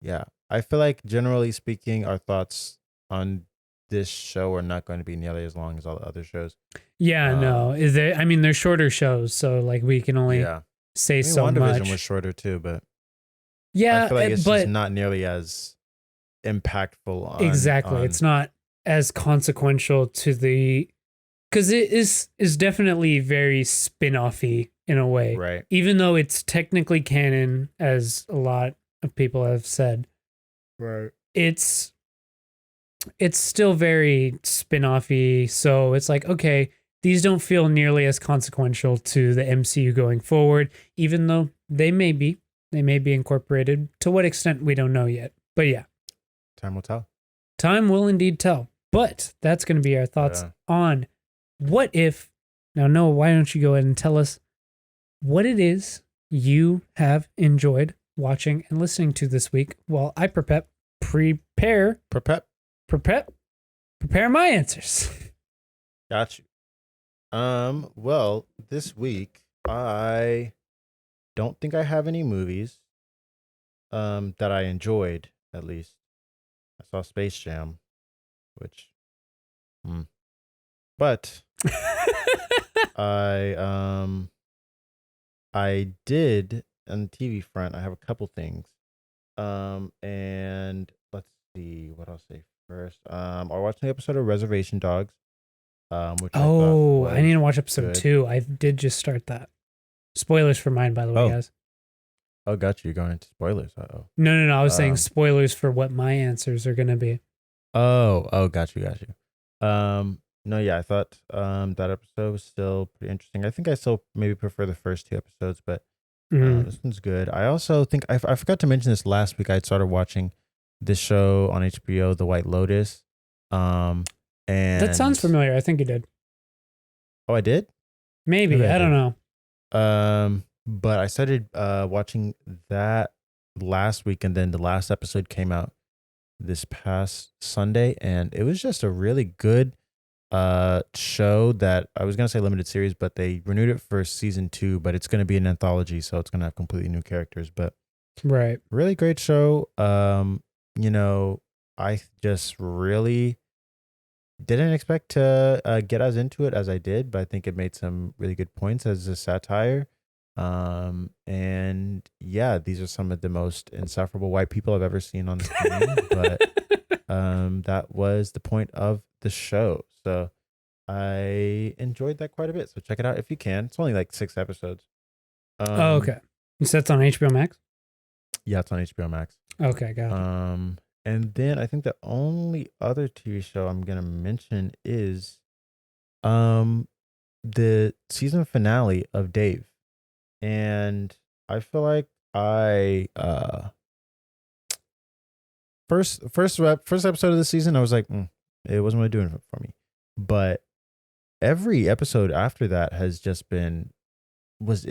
Yeah, I feel like generally speaking, our thoughts on this show are not going to be nearly as long as all the other shows. Yeah, no. I mean, they're shorter shows, so like we can only say so much. WandaVision was shorter too, but yeah, I feel like it's just not nearly as impactful. Exactly, it's not as consequential to the because it is definitely very spin-offy in a way, right? Even though it's technically canon, as a lot of people have said, right? It's still very spin-offy, so it's like, okay, these don't feel nearly as consequential to the MCU going forward, even though they may be incorporated. To what extent, we don't know yet. But yeah. Time will tell. Time will indeed tell. But that's going to be our thoughts on What If. Now, Noah, why don't you go ahead and tell us what it is you have enjoyed watching and listening to this week while I prepare my answers. Got you. Well, this week I don't think I have any movies. that I enjoyed at least. I saw Space Jam, which, mm. But I I did on the TV front. I have a couple things. And let's see what I'll say first. I watched an episode of Reservation Dogs, which I thought Oh, I need was to watch episode good. 2. I did just start that. Spoilers for mine, by the way, Oh, guys. oh, got you. You're going into spoilers. No. I was saying Um, spoilers for what my answers are going to be. oh, got you, got you. No, yeah, I thought that episode was still pretty interesting. I think I still maybe prefer the first two episodes, but Mhm. this one's good. I also think I forgot to mention this last week. I started watching this show on HBO, The White Lotus. Um, That sounds and familiar. I think you did. oh, I did. Maybe. Maybe I I don't did. know. But I started watching that last week, and then the last episode came out this past Sunday, and it was just a really good show that I was gonna say limited series, but they renewed it for season 2, but it's gonna be an anthology, so it's gonna have completely new characters. But Right. really great show. You know, I just really didn't expect to get as into it as I did, but I think it made some really good points as a satire. And yeah, these are some of the most insufferable white people I've ever seen on the screen, but that was the point of the show. So I enjoyed that quite a bit. So check it out if you can. It's only like 6 episodes. Oh, Um, okay. You said it's on HBO Max? yeah, it's on HBO Max. Okay, got it. And then I think the only other TV show I'm gonna mention is um the season finale of Dave. And I feel like I first episode of the season I was like, it wasn't really doing it for me. But every episode after that has just been was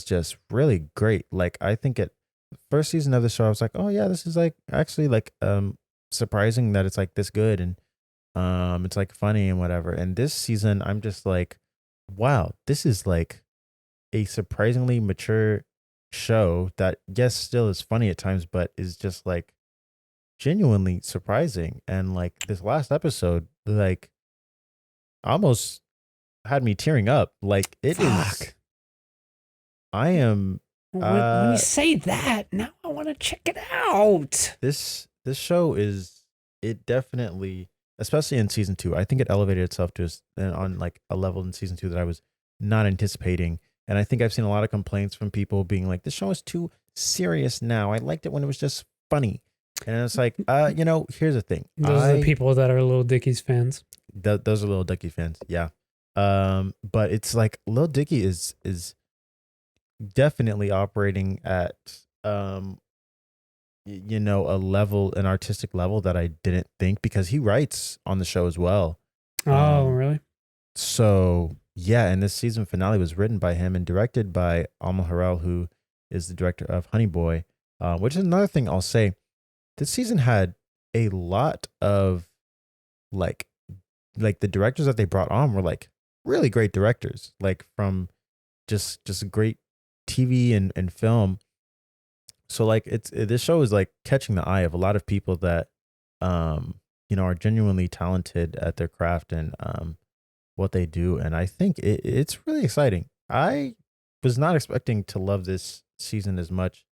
just really great. Like I think it first season of the show I was like, oh yeah, this is like actually like surprising that it's like this good, and it's like funny and whatever. And this season I'm just like, wow, this is like a surprisingly mature show that yes still is funny at times, but is just like genuinely surprising. And like this last episode like almost had me tearing up. Like it is Fuck. I am When you say that, now I want to check it out. this show is, it definitely, especially in season 2, I think it elevated itself to on like a level in season 2 that I was not anticipating. And I think I've seen a lot of complaints from people being like, this show is too serious now. I liked it when it was just funny. And it's like, here's the thing. Those are the people that are Little Dicky's fans. Those are Little Dicky fans. Yeah. But it's like Lil Dicky is definitely operating at a level, an artistic level that I didn't think, because he writes on the show as well. Oh, really? So yeah, and this season finale was written by him and directed by Alma Harrell, who is the director of Honey Boy, which is another thing I'll say. This season had a lot of like the directors that they brought on were like really great directors, like from just great TV and film. So like this show is like catching the eye of a lot of people that are genuinely talented at their craft and what they do, and I think it's really exciting. I was not expecting to love this season as much.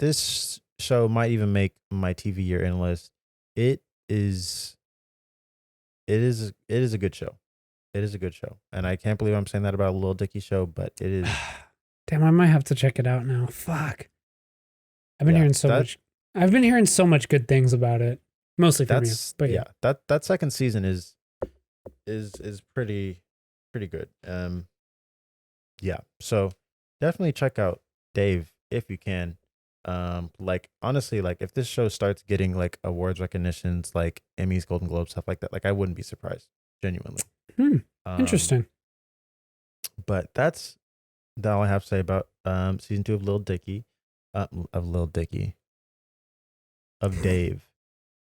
This show might even make my TV year end list. It is it is a good show. It is a good show, and I can't believe I'm saying that about a Little Dicky show, but it is. Damn, I might have to check it out now. Fuck. I've been Yeah, hearing so much. I've been hearing so much good things about it, mostly from you. that's But yeah. That second season is pretty good. Yeah. So definitely check out Dave if you can. Like honestly, like if this show starts getting like awards recognitions, like Emmys, Golden Globes, stuff like that, like I wouldn't be surprised, genuinely. Um, Interesting. but that's all I have to say about season 2 of Lil Dicky, of Lil Dicky, of Dave.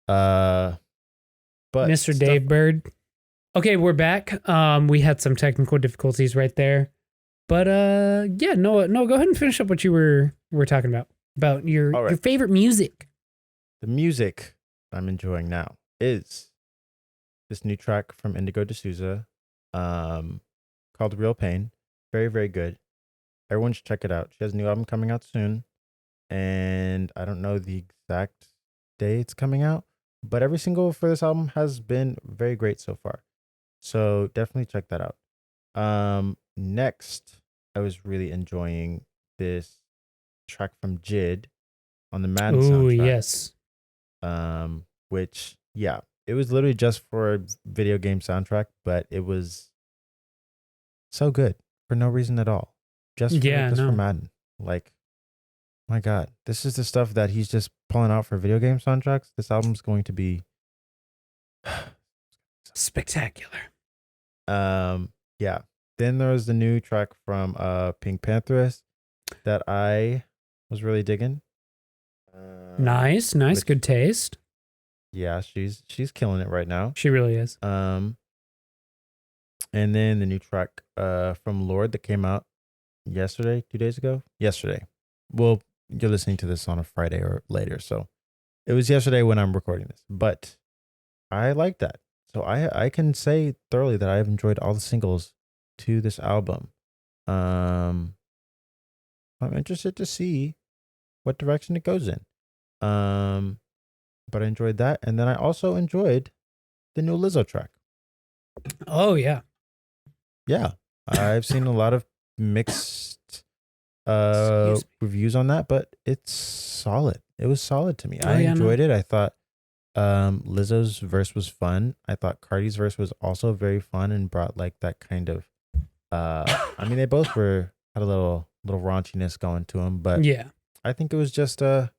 But Mr. Dave Bird. Okay, we're back. We had some technical difficulties right there. But yeah, no, go ahead and finish up what you were talking about. about your All right. your favorite music. The music I'm enjoying now is this new track from Indigo D'Souza, called Real Pain. Very, very good. Everyone should check it out. She has a new album coming out soon, and I don't know the exact day it's coming out, but every single for this album has been very great so far. So definitely check that out. Next, I was really enjoying this track from Jid on the Madden Ooh, soundtrack. yes. Which, yeah, it was literally just for a video game soundtrack, but it was so good for no reason at all. Just for Madden. Like, my God, this is the stuff that he's just pulling out for video game soundtracks. This album's going to be spectacular. Yeah. Then there was the new track from Pink Pantheress that I was really digging. Nice, good taste. Yeah, she's killing it right now. She really is. And then the new track from Lord that came out yesterday, 2 days ago. Yesterday. Well, you're listening to this on a Friday or later, so it was yesterday when I'm recording this. But I like that. So I can say thoroughly that I've enjoyed all the singles to this album. I'm interested to see what direction it goes in. But I enjoyed that, and then I also enjoyed the new Lizzo track. Oh yeah. Yeah. I've seen a lot of mixed reviews on that, but it's solid. It was solid to me. I enjoyed it. I thought Lizzo's verse was fun. I thought Cardi's verse was also very fun and brought like that kind of I mean, they both had a little raunchiness going to them, but yeah, I think it was just it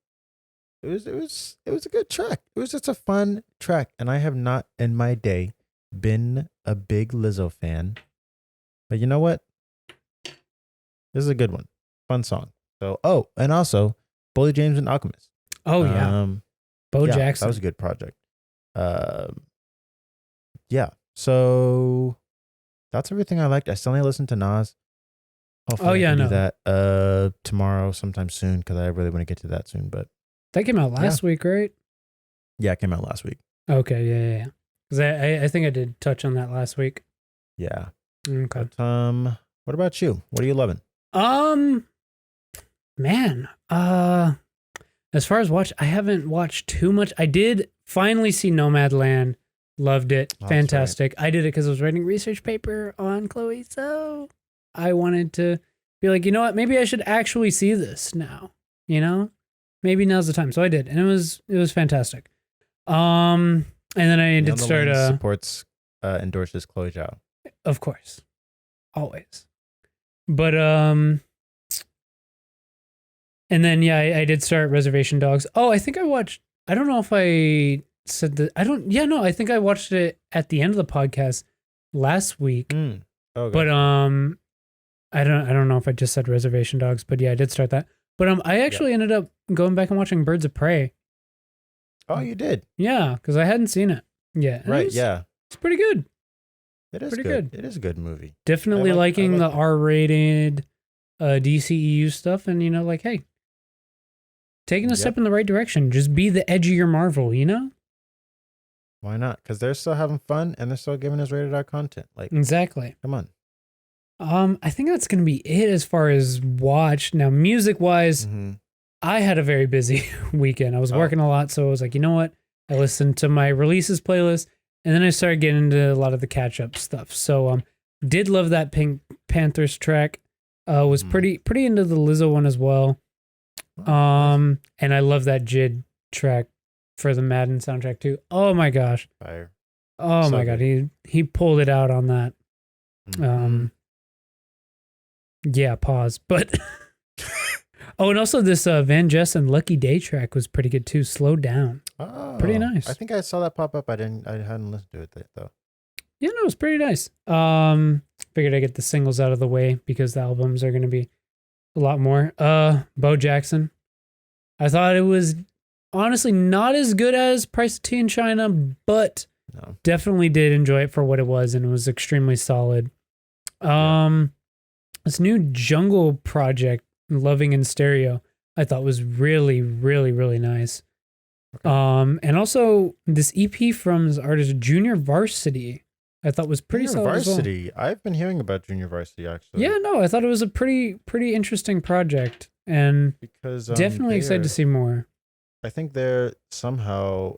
was a good track. It was just a fun track, and I have not in my day been a big Lizzo fan, but you know what? This is a good one, fun song. So and also Bully James and Alchemist. Oh yeah, Bo Jackson. That was a good project. Yeah. So that's everything I liked. I still need to listen to Nas. Hopefully I can do that tomorrow, sometime soon, because I really want to get to that soon. But that came out last week, right? Yeah, it came out last week. Okay, yeah. Because I think I did touch on that last week. Yeah. Okay. But, what about you? What are you loving? Man, as far as I haven't watched too much. I did finally see Nomadland. Loved it. Fantastic. Right. I did it because I was writing a research paper on Chloe, so I wanted to be like, you know what? Maybe I should actually see this now. You know, maybe now's the time. So I did, and it was fantastic. And then I did start. Supports endorses Chloe Zhao. Of course, always. But and then I did start Reservation Dogs. Oh, I think I watched. I don't know if I said that. I don't. Yeah, no. I think I watched it at the end of the podcast last week. Okay. But I don't know if I just said Reservation Dogs, but yeah, I did start that. But I actually ended up going back and watching Birds of Prey. Oh, you did? Yeah, because I hadn't seen it yet. Right? It's pretty good. It is pretty good. It is a good movie. Definitely liking the R-rated DCEU stuff, and hey, taking a step in the right direction. Just be the edgier Marvel, Why not? Because they're still having fun and they're still giving us rated R content. Exactly. Come on. I think that's gonna be it as far as watch. Now, music wise, I had a very busy weekend. I was working a lot, so I was like, you know what? I listened to my releases playlist, and then I started getting into a lot of the catch up stuff. So did love that Pink Panthers track. Was pretty into the Lizzo one as well. And I love that Jid track for the Madden soundtrack too. Oh my gosh. Fire. Oh my God. He pulled it out on that. Yeah, pause. But and also this Van Jess and Lucky Day track was pretty good too. Slow Down. Oh, pretty nice. I think I saw that pop up. I hadn't listened to it though. Yeah, no, it's pretty nice. Figured I'd get the singles out of the way because the albums are gonna be a lot more. Bo Jackson. I thought it was honestly not as good as Price of Tea in China, but definitely did enjoy it for what it was, and it was extremely solid. This new Jungle project, Loving in Stereo. I thought was really, really, really nice. Okay. And also this EP from this artist Junior Varsity, I thought was pretty Junior solid as well. Varsity. I've been hearing about Junior Varsity actually. Yeah, no, I thought it was a pretty interesting project, and Because definitely excited to see more. I think they're somehow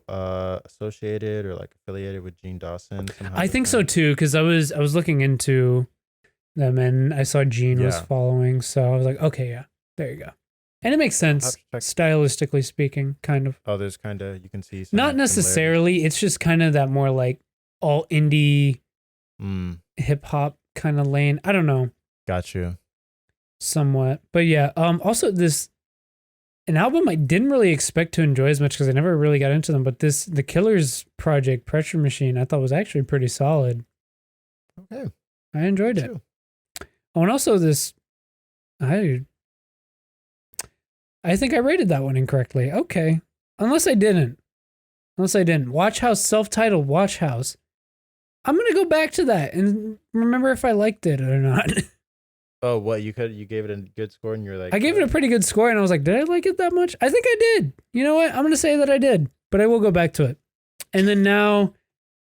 associated or like affiliated with Gene Dawson. Somehow I think so too, because I was looking into them and I saw Gene was Yeah. following, so I was like, okay, yeah, there you go. And it makes sense, check. stylistically speaking, kind of. Oh, there's kind of, you can see some Not necessarily. It's just kind of that more like all indie hip hop kind of lane. I don't know. Got you. Somewhat, but yeah. Also, an album I didn't really expect to enjoy as much because I never really got into them. But the Killers project, Pressure Machine, I thought was actually pretty solid. Okay. I enjoyed it. Oh, and also this, I think I rated that one incorrectly. Okay. Unless I didn't. Watch House, self-titled Watch House. I'm going to go back to that and remember if I liked it or not. Oh, what? You gave it a good score and you're like... I gave it a pretty good score and I was like, did I like it that much? I think I did. You know what? I'm going to say that I did, but I will go back to it. And then now,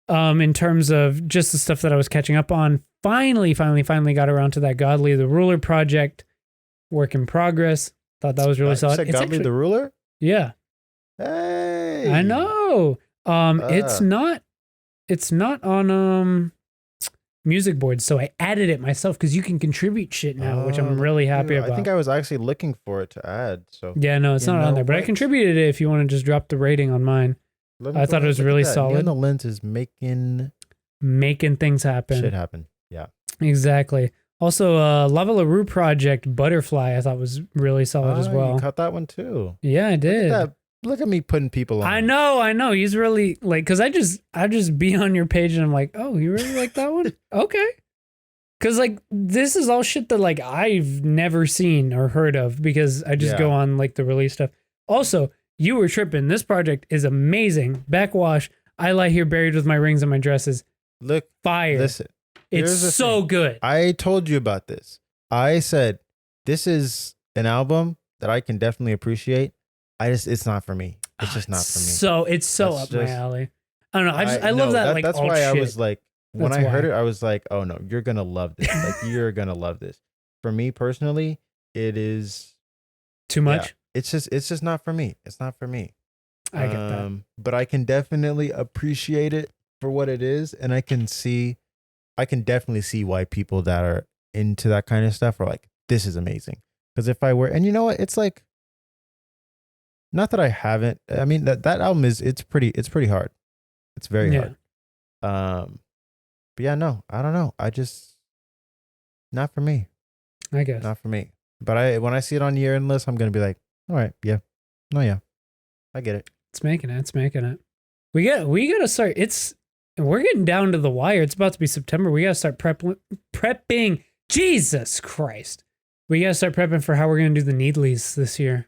in terms of just the stuff that I was catching up on, finally got around to that Godly the Ruler project, work in progress. Thought that was really solid. You said Godly the Ruler? Yeah. Hey. I know. It's not on music boards, so I added it myself because you can contribute shit now, which I'm really happy about. I think I was actually looking for it to add. So yeah, no, it's not on there, but I contributed it if you want to just drop the rating on mine. I thought it was really solid. And the Lens is making things happen. Shit happen. Yeah. Exactly. Also, Lava LaRue project Butterfly, I thought was really solid as well. You caught that one too. Yeah, I did. Look at me putting people on. I know. He's really like, cause I just be on your page and I'm like, oh, you really like that one? Okay. Cause like this is all shit that like I've never seen or heard of because I just go on like the release stuff. Also, you were tripping. This project is amazing. Backwash. I lie here buried with my rings and my dresses. Look, fire. Listen. It's so good. I told you about this. I said, this is an album that I can definitely appreciate. It's not for me. It's just not for me. It's so up my alley. I don't know. I love that. Like, that's why I was like, when I heard it, I was like, oh no, you're going to love this. Like, you're going to love this. For me personally, it is too much. Yeah, it's just not for me. It's not for me. I get that. But I can definitely appreciate it for what it is. And I can definitely see why people that are into that kind of stuff are like, this is amazing. Because if I were, and you know what, it's like, not that I haven't. I mean that album it's pretty hard. It's very hard. But yeah, no, I don't know. I just not for me. I guess not for me. But when I see it on year end list, I'm gonna be like, all right, yeah, no, yeah, I get it. It's making it. We gotta start. We're getting down to the wire. It's about to be September. We gotta start prepping. Jesus Christ, we gotta start prepping for how we're gonna do the Needlies this year.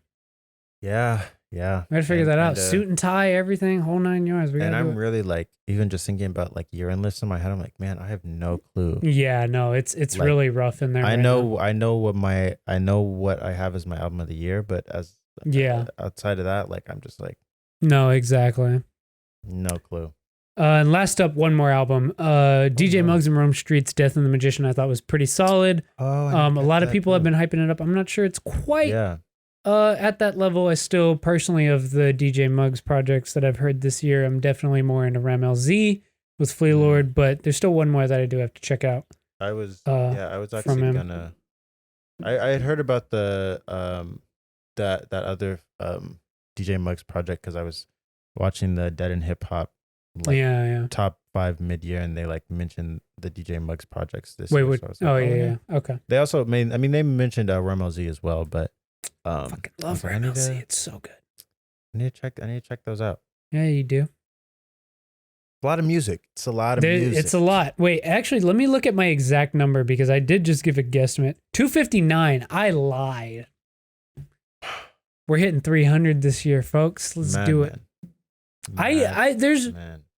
Yeah. We gotta figure that out. Suit and tie, everything, whole 9 yards. And I'm really like, even just thinking about like year end lists in my head, I'm like, man, I have no clue. Yeah, no, it's like, really rough in there. I know what I have as my album of the year, but outside of that, like I'm just like, no, exactly, no clue. And last up, one more album. DJ Muggs and Rome Street's Death and the Magician, I thought was pretty solid. A lot of people have been hyping it up. I'm not sure it's quite at that level. I still personally, of the DJ Muggs projects that I've heard this year, I'm definitely more into Ram LZ with Flea Lord, but there's still one more that I do have to check out. I was actually gonna. I had heard about the that other DJ Muggs project because I was watching the Dead and Hip Hop top 5 mid-year, and they like mentioned the DJ Muggs projects this year. So yeah. Okay. They also they mentioned Ram LZ as well, but fucking love Ram LZ. It's so good. I need to check those out. Yeah, you do. A lot of music. It's a lot of music. It's a lot. Wait, actually, let me look at my exact number because I did just give a guesstimate. 259. I lied. We're hitting 300 this year, folks. Let's do it.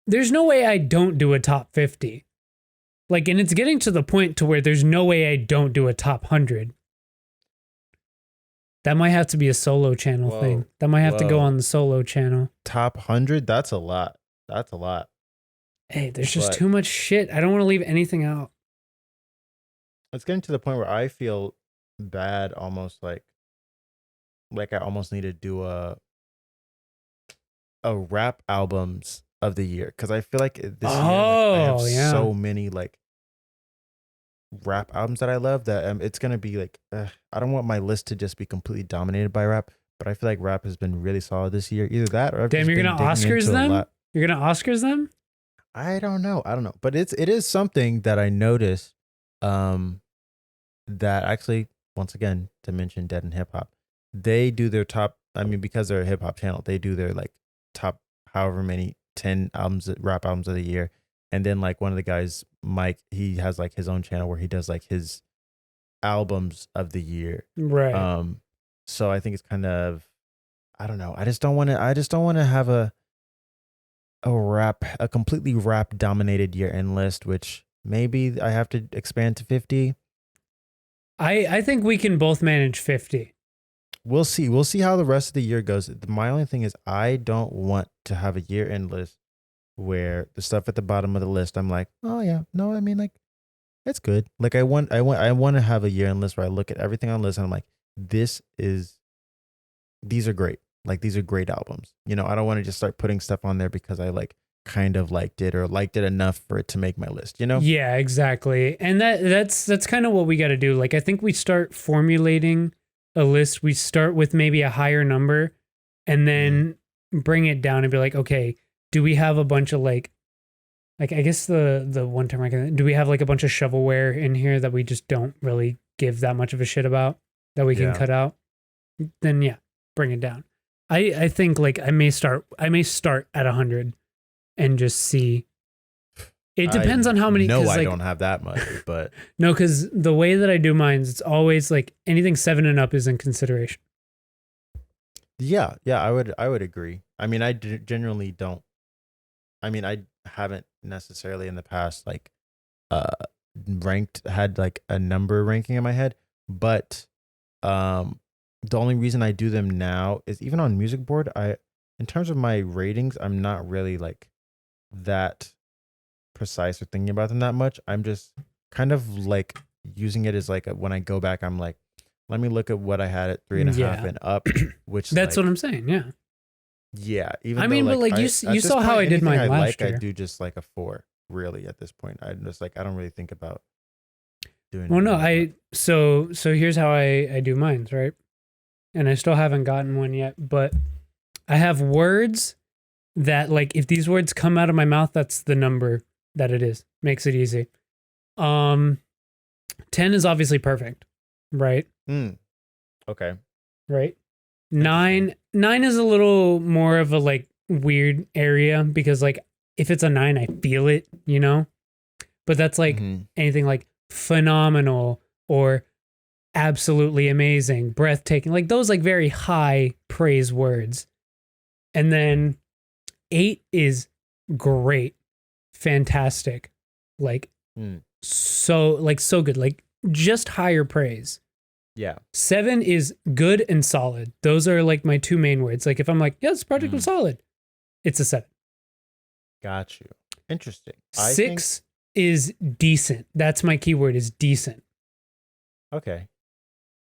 There's no way I don't do a top 50. Like, and it's getting to the point to where there's no way I don't do a top 100. That might have to be a solo channel thing. Whoa. That might have to go Whoa. on the solo channel. Top 100? That's a lot. That's a lot. Hey, there's just But too much shit. I don't want to leave anything out. it's getting to the point where I feel bad, almost like I almost need to do a rap albums of the year, because I feel like this year, like I have Oh, yeah. so many like rap albums that I love that it's gonna be like I don't want my list to just be completely dominated by rap, but I feel like rap has been really solid this year. Either that, or I've Damn, just you're been gonna digging Oscars into a them? lot. You're gonna Oscars them? I don't know, but it is something that I noticed. Um, that actually, once again, to mention Dead and Hip Hop, they do their top. I mean, because they're a hip hop channel, they do their like top however many 10 albums, rap albums of the year. And then like one of the guys, Mike, he has like his own channel where he does like his albums of the year. Right. Um, so I think it's kind of, I don't know. I just don't want to have a completely rap dominated year end list, which maybe I have to expand to 50. I think we can both manage 50. We'll see. We'll see how the rest of the year goes. My only thing is I don't want to have a year end list where the stuff at the bottom of the list, I'm like, oh yeah, no, I mean like it's good. Like I want to have a year end list where I look at everything on the list and I'm like, these are great. Like these are great albums. You know, I don't want to just start putting stuff on there because I like kind of liked it or liked it enough for it to make my list, you know? Yeah, exactly. And that's kind of what we got to do. Like I think we start formulating a list. We start with maybe a higher number and then bring it down and be like, okay, do we have a bunch of like I guess the one term I can do we have like a bunch of shovelware in here that we just don't really give that much of a shit about that we can Yeah. cut out? Then yeah, bring it down. I think like I may start at 100 and just see. It depends on how many. No, I like, don't have that much, but no, because the way that I do mine, it's always like anything 7 and up is in consideration. yeah, I would agree. I mean, generally don't. I mean, I haven't necessarily in the past like uh had like a number ranking in my head, but um the only reason I do them now is even on music board, I in terms of my ratings, I'm not really like that precise or thinking about them that much. I'm just kind of like using it as like when I go back, I'm like, let me look at what I had at 3.5 Yeah, and up, which that's like what I'm saying. Yeah, yeah, even I though mean, but like you at you this saw how point, I did anything mine I last like, I year. do just like a 4. Really, at this point, I'm just like I don't really think about doing Well, any no, more. But so here's how I do mines, right? And I still haven't gotten one yet, but I have words that like if these words come out of my mouth, that's the number that it is. Makes it easy. Um 10 is obviously perfect, right? Okay, Right? interesting. 9 is a little more of a like weird area because like if it's a 9, I feel it, you know? But that's like Mm-hmm. anything like phenomenal or absolutely amazing, breathtaking, like those like very high praise words. And then 8 is great, fantastic, like Mm. so good, like just higher praise. Yeah. 7 is good and solid. Those are like my two main words. Like if I'm like, yeah, this project was solid, it's a 7. Got you. Interesting. I think 6 is decent. That's my keyword is decent. okay.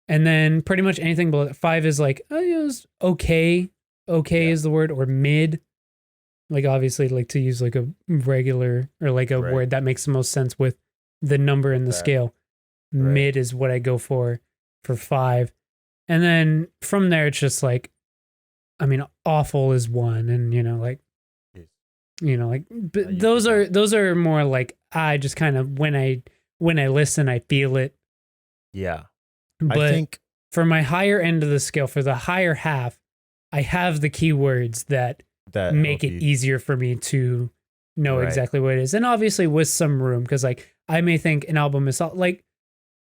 And then pretty much anything below that. 5 is like, oh, yeah, it was okay. Okay Yeah. is the word, or mid. Like obviously, like to use like a regular or like a Right. word that makes the most sense with the number in the That. scale. Right. Mid is what I go for 5. And then from there, it's just like, I mean, awful is 1, and like, Jeez. like but You those are more like I just kind of when I listen, I feel it. Yeah. But I think for my higher end of the scale, for the higher half, I have the keywords that that make help it you. easier for me to know Right. exactly what it is. And obviously with some room, because like I may think an album is like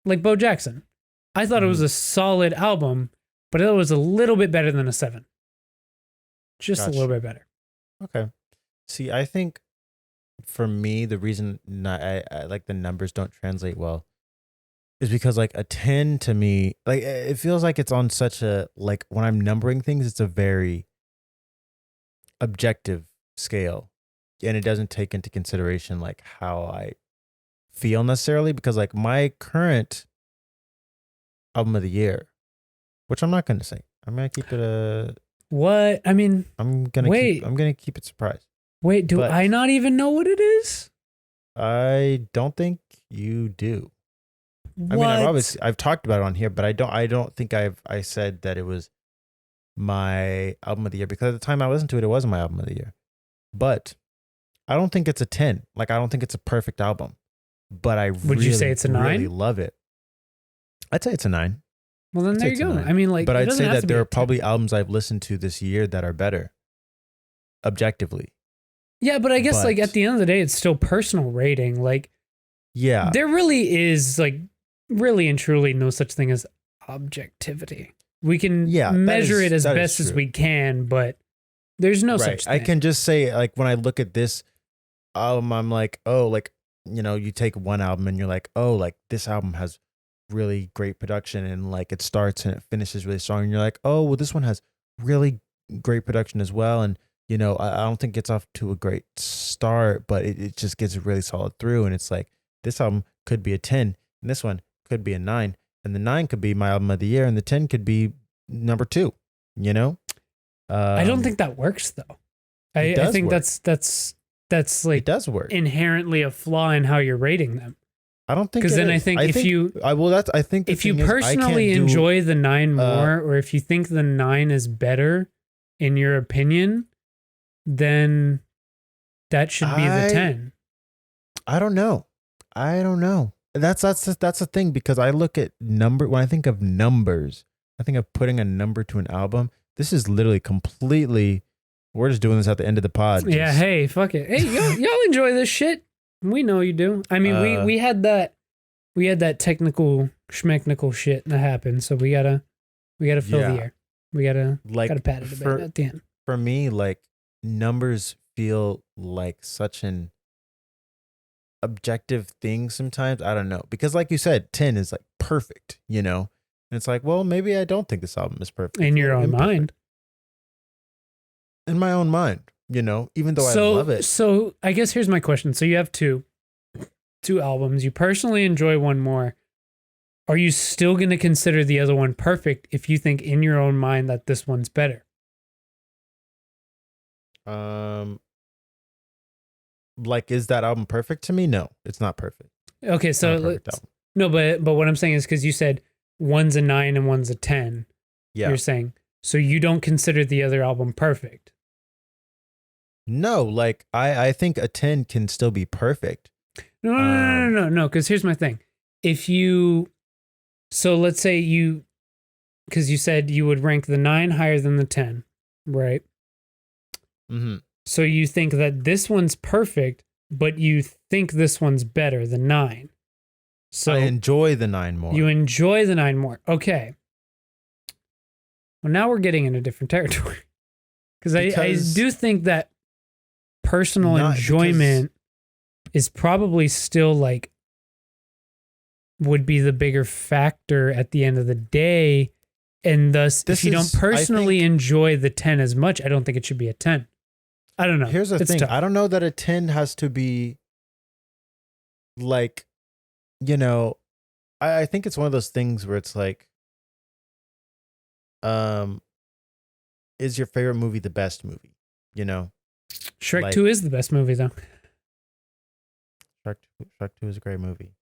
Bo Jackson. I thought it was a solid album, but it was a little bit better than a 7. Just a little bit better. Okay. See, I think for me, the reason I like the numbers don't translate well is because like a 10 to me, like it feels like it's on such a, like when I'm numbering things, it's a very objective scale, and it doesn't take into consideration like how I feel necessarily, because like my current album of the year, which I'm not going to say, I'm going to keep it a, What? I mean, wait, I'm going to keep it surprise. wait, do But I not even know what it is? I don't think you do. I mean, What? I've talked about it on here, but I don't think I said that it was my album of the year, because at the time I listened to it, it wasn't my album of the year. But I don't think it's a 10. Like I don't think it's a perfect album, but I Would you say it's a 9? really love it. I'd say it's a 9. Well, then I'd there say you it's a go. 9. I mean, like, But it I'd doesn't say have to that be there a are 10. probably albums I've listened to this year that are better objectively. Yeah, but I guess like But at the end of the day, it's still personal rating. Like yeah, there really is like really and truly no such thing as objectivity. We can yeah, measure it as that is best as true. we can, but there's no Right. such I thing. can just say like when I look at this album, I'm like, oh, like, you know, you take one album and you're like, oh, like this album has really great production, and like it starts and it finishes really strong, and you're like, oh, well, this one has really great production as well, and you know, I don't think it's off to a great start, but it just gets really solid through, and it's like this album could be a 10, and this one could be a 9, and the 9 could be my album of the year, and the 10 could be number 2, you know. I don't think that works though. It I does think work. that's It like does work. inherently a flaw in how you're rating them. I don't think Because it then I is. think if you I well that's I think the if you thing is, I can't personally do- enjoy the 9 more, or if you think the 9 is better in your opinion, then that should be the 10. I don't know. I don't know. That's the thing, because I look at number, when I think of numbers, I think of putting a number to an album. This is literally completely, we're just doing this at the end of the pod. Yeah, just- hey, fuck it. Hey, y'all enjoy this shit. We know you do. I mean, we had that technical schmechnical shit that happened, so we gotta fill the air. We gotta pat it a bit at the end. For me, like numbers feel like such an objective thing sometimes. I don't know, because like you said, 10 is like perfect, you know, and it's like, well, maybe I don't think this album is perfect In It's your own imperfect. mind. In my own mind, you know, even though I love it. So I guess here's my question. So you have two albums. You personally enjoy one more. Are you still going to consider the other one perfect if you think in your own mind that this one's better? Like, is that album perfect to me? No, it's not perfect. Okay, It's not a so perfect album. no, but what I'm saying is because you said one's a 9 and one's a 10. Yeah. You're saying so you don't consider the other album perfect. No, like I think a 10 can still be perfect. No. Because here's my thing. So let's say because you said you would rank the 9 higher than the 10, right? Mm-hmm. So you think that this one's perfect, but you think this one's better, the 9. So I enjoy the 9 more. you enjoy the 9 more. Okay. Well, now we're getting into different territory. Because I do think that personal enjoyment is probably still like would be the bigger factor at the end of the day. And thus, if you don't personally enjoy the 10 as much, I don't think it should be a 10. I don't know. Here's the It's thing. tough. I don't know that a 10 has to be like, you know, I think it's one of those things where it's like, is your favorite movie the best movie? You know? Shrek 2 is the best movie, though. Shrek 2 is a great movie.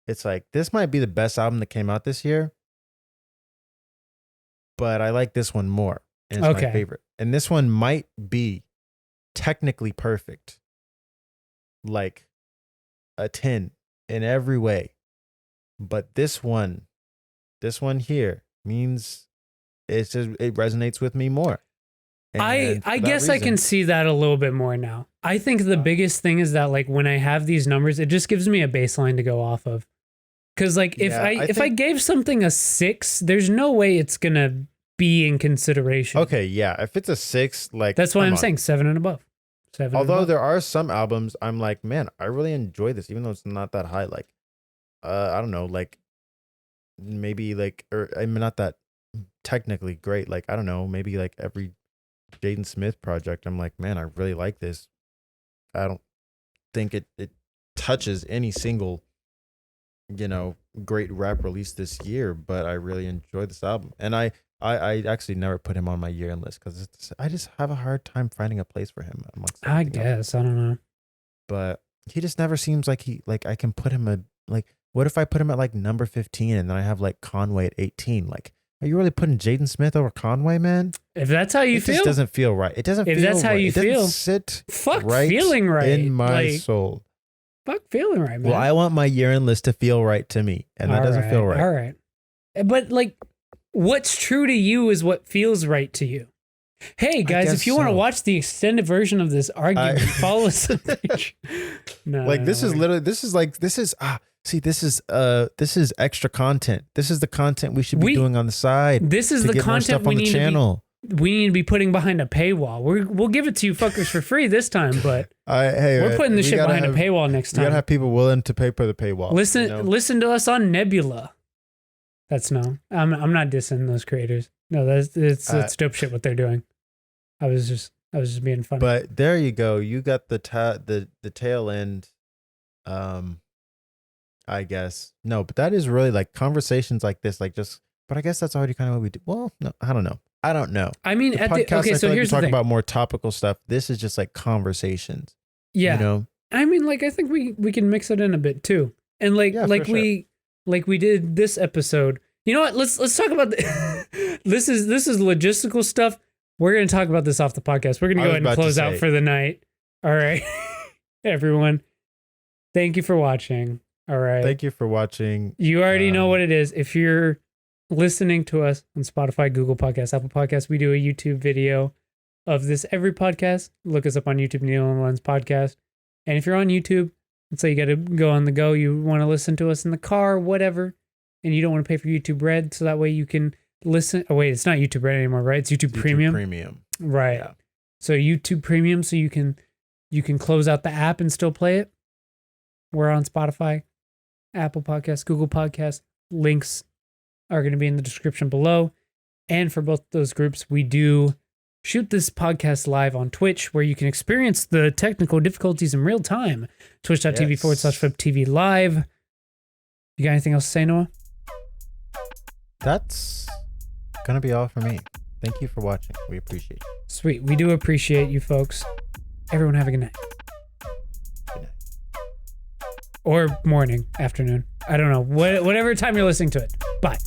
It's like, this might be the best album that came out this year, but I like this one more. And it's my favorite. And this one might be technically perfect. Like a 10 in every way. But this one here means it resonates with me more. And I guess I can see that a little bit more now. I think the biggest thing is that like when I have these numbers, it just gives me a baseline to go off of. Because like if I gave something a 6, there's no way it's gonna be in consideration. Okay, yeah. If it's a 6, like that's why I'm saying 7 and above. 7. Although there are some albums I'm like, man, I really enjoy this, even though it's not that high. Like I don't know, like maybe like, or I'm not that technically great. Like, I don't know, maybe like every Jaden Smith project, I'm like, man, I really like this. I don't think it touches any single, great rap release this year, but I really enjoy this album. And I actually never put him on my year end list because I just have a hard time finding a place for him amongst I everything else. guess. I don't know. But he just never seems like I can put him what if I put him at like number 15 and then I have like Conway at 18? Like, are you really putting Jaden Smith over Conway, man? If that's how you It feel, just doesn't feel right. It doesn't if feel that's how right. you It doesn't feel, sit fuck right feeling right in my like, soul. Fuck feeling right, man. Well, I want my year-end list to feel right to me, and that doesn't feel right. All right. But like, what's true to you is what feels right to you. Hey guys, if you want to watch the extended version of this argument, follow us on page. This is extra content. This is the content we should be doing on the side. This is the content we need to be putting behind a paywall. We'll give it to you fuckers for free this time, but we're putting this shit behind a paywall next time. You gotta have people willing to pay for the paywall. Listen to us on Nebula. I'm not dissing those creators. No, it's dope shit what they're doing. I was just being funny. But there you go. You got the tail end. I guess no, but that is really like conversations like this, like just. But I guess that's already kind of what we do. Well, no, I don't know. I mean, so here's the talk thing about more topical stuff. This is just like conversations. Yeah, I mean, like I think we can mix it in a bit too, and like we did this episode. You know what? Let's talk about this is logistical stuff. We're going to talk about this off the podcast. We're going to go ahead and close out for the night. All right, everyone. Thank you for watching. All right. Thank you for watching. You already know what it is. If you're listening to us on Spotify, Google Podcasts, Apple Podcasts, we do a YouTube video of this every podcast. Look us up on YouTube, Neil and Lens Podcast. And if you're on YouTube, let's say you got to go on the go, you want to listen to us in the car, whatever, and you don't want to pay for YouTube Red, so that way you can listen. Oh wait, it's not YouTube Red anymore, right? It's YouTube Premium. Right. Yeah. So YouTube Premium, so you can close out the app and still play it. We're on Spotify, Apple Podcasts, Google Podcasts. Links are going to be in the description below. And for both those groups, we do shoot this podcast live on Twitch, where you can experience the technical difficulties in real time. Twitch.tv/FlipTV Live. You got anything else to say, Noah? That's going to be all for me. Thank you for watching. We appreciate it. Sweet. We do appreciate you folks. Everyone have a good night. Good night. Or morning, afternoon. I don't know. Whatever time you're listening to it. Bye.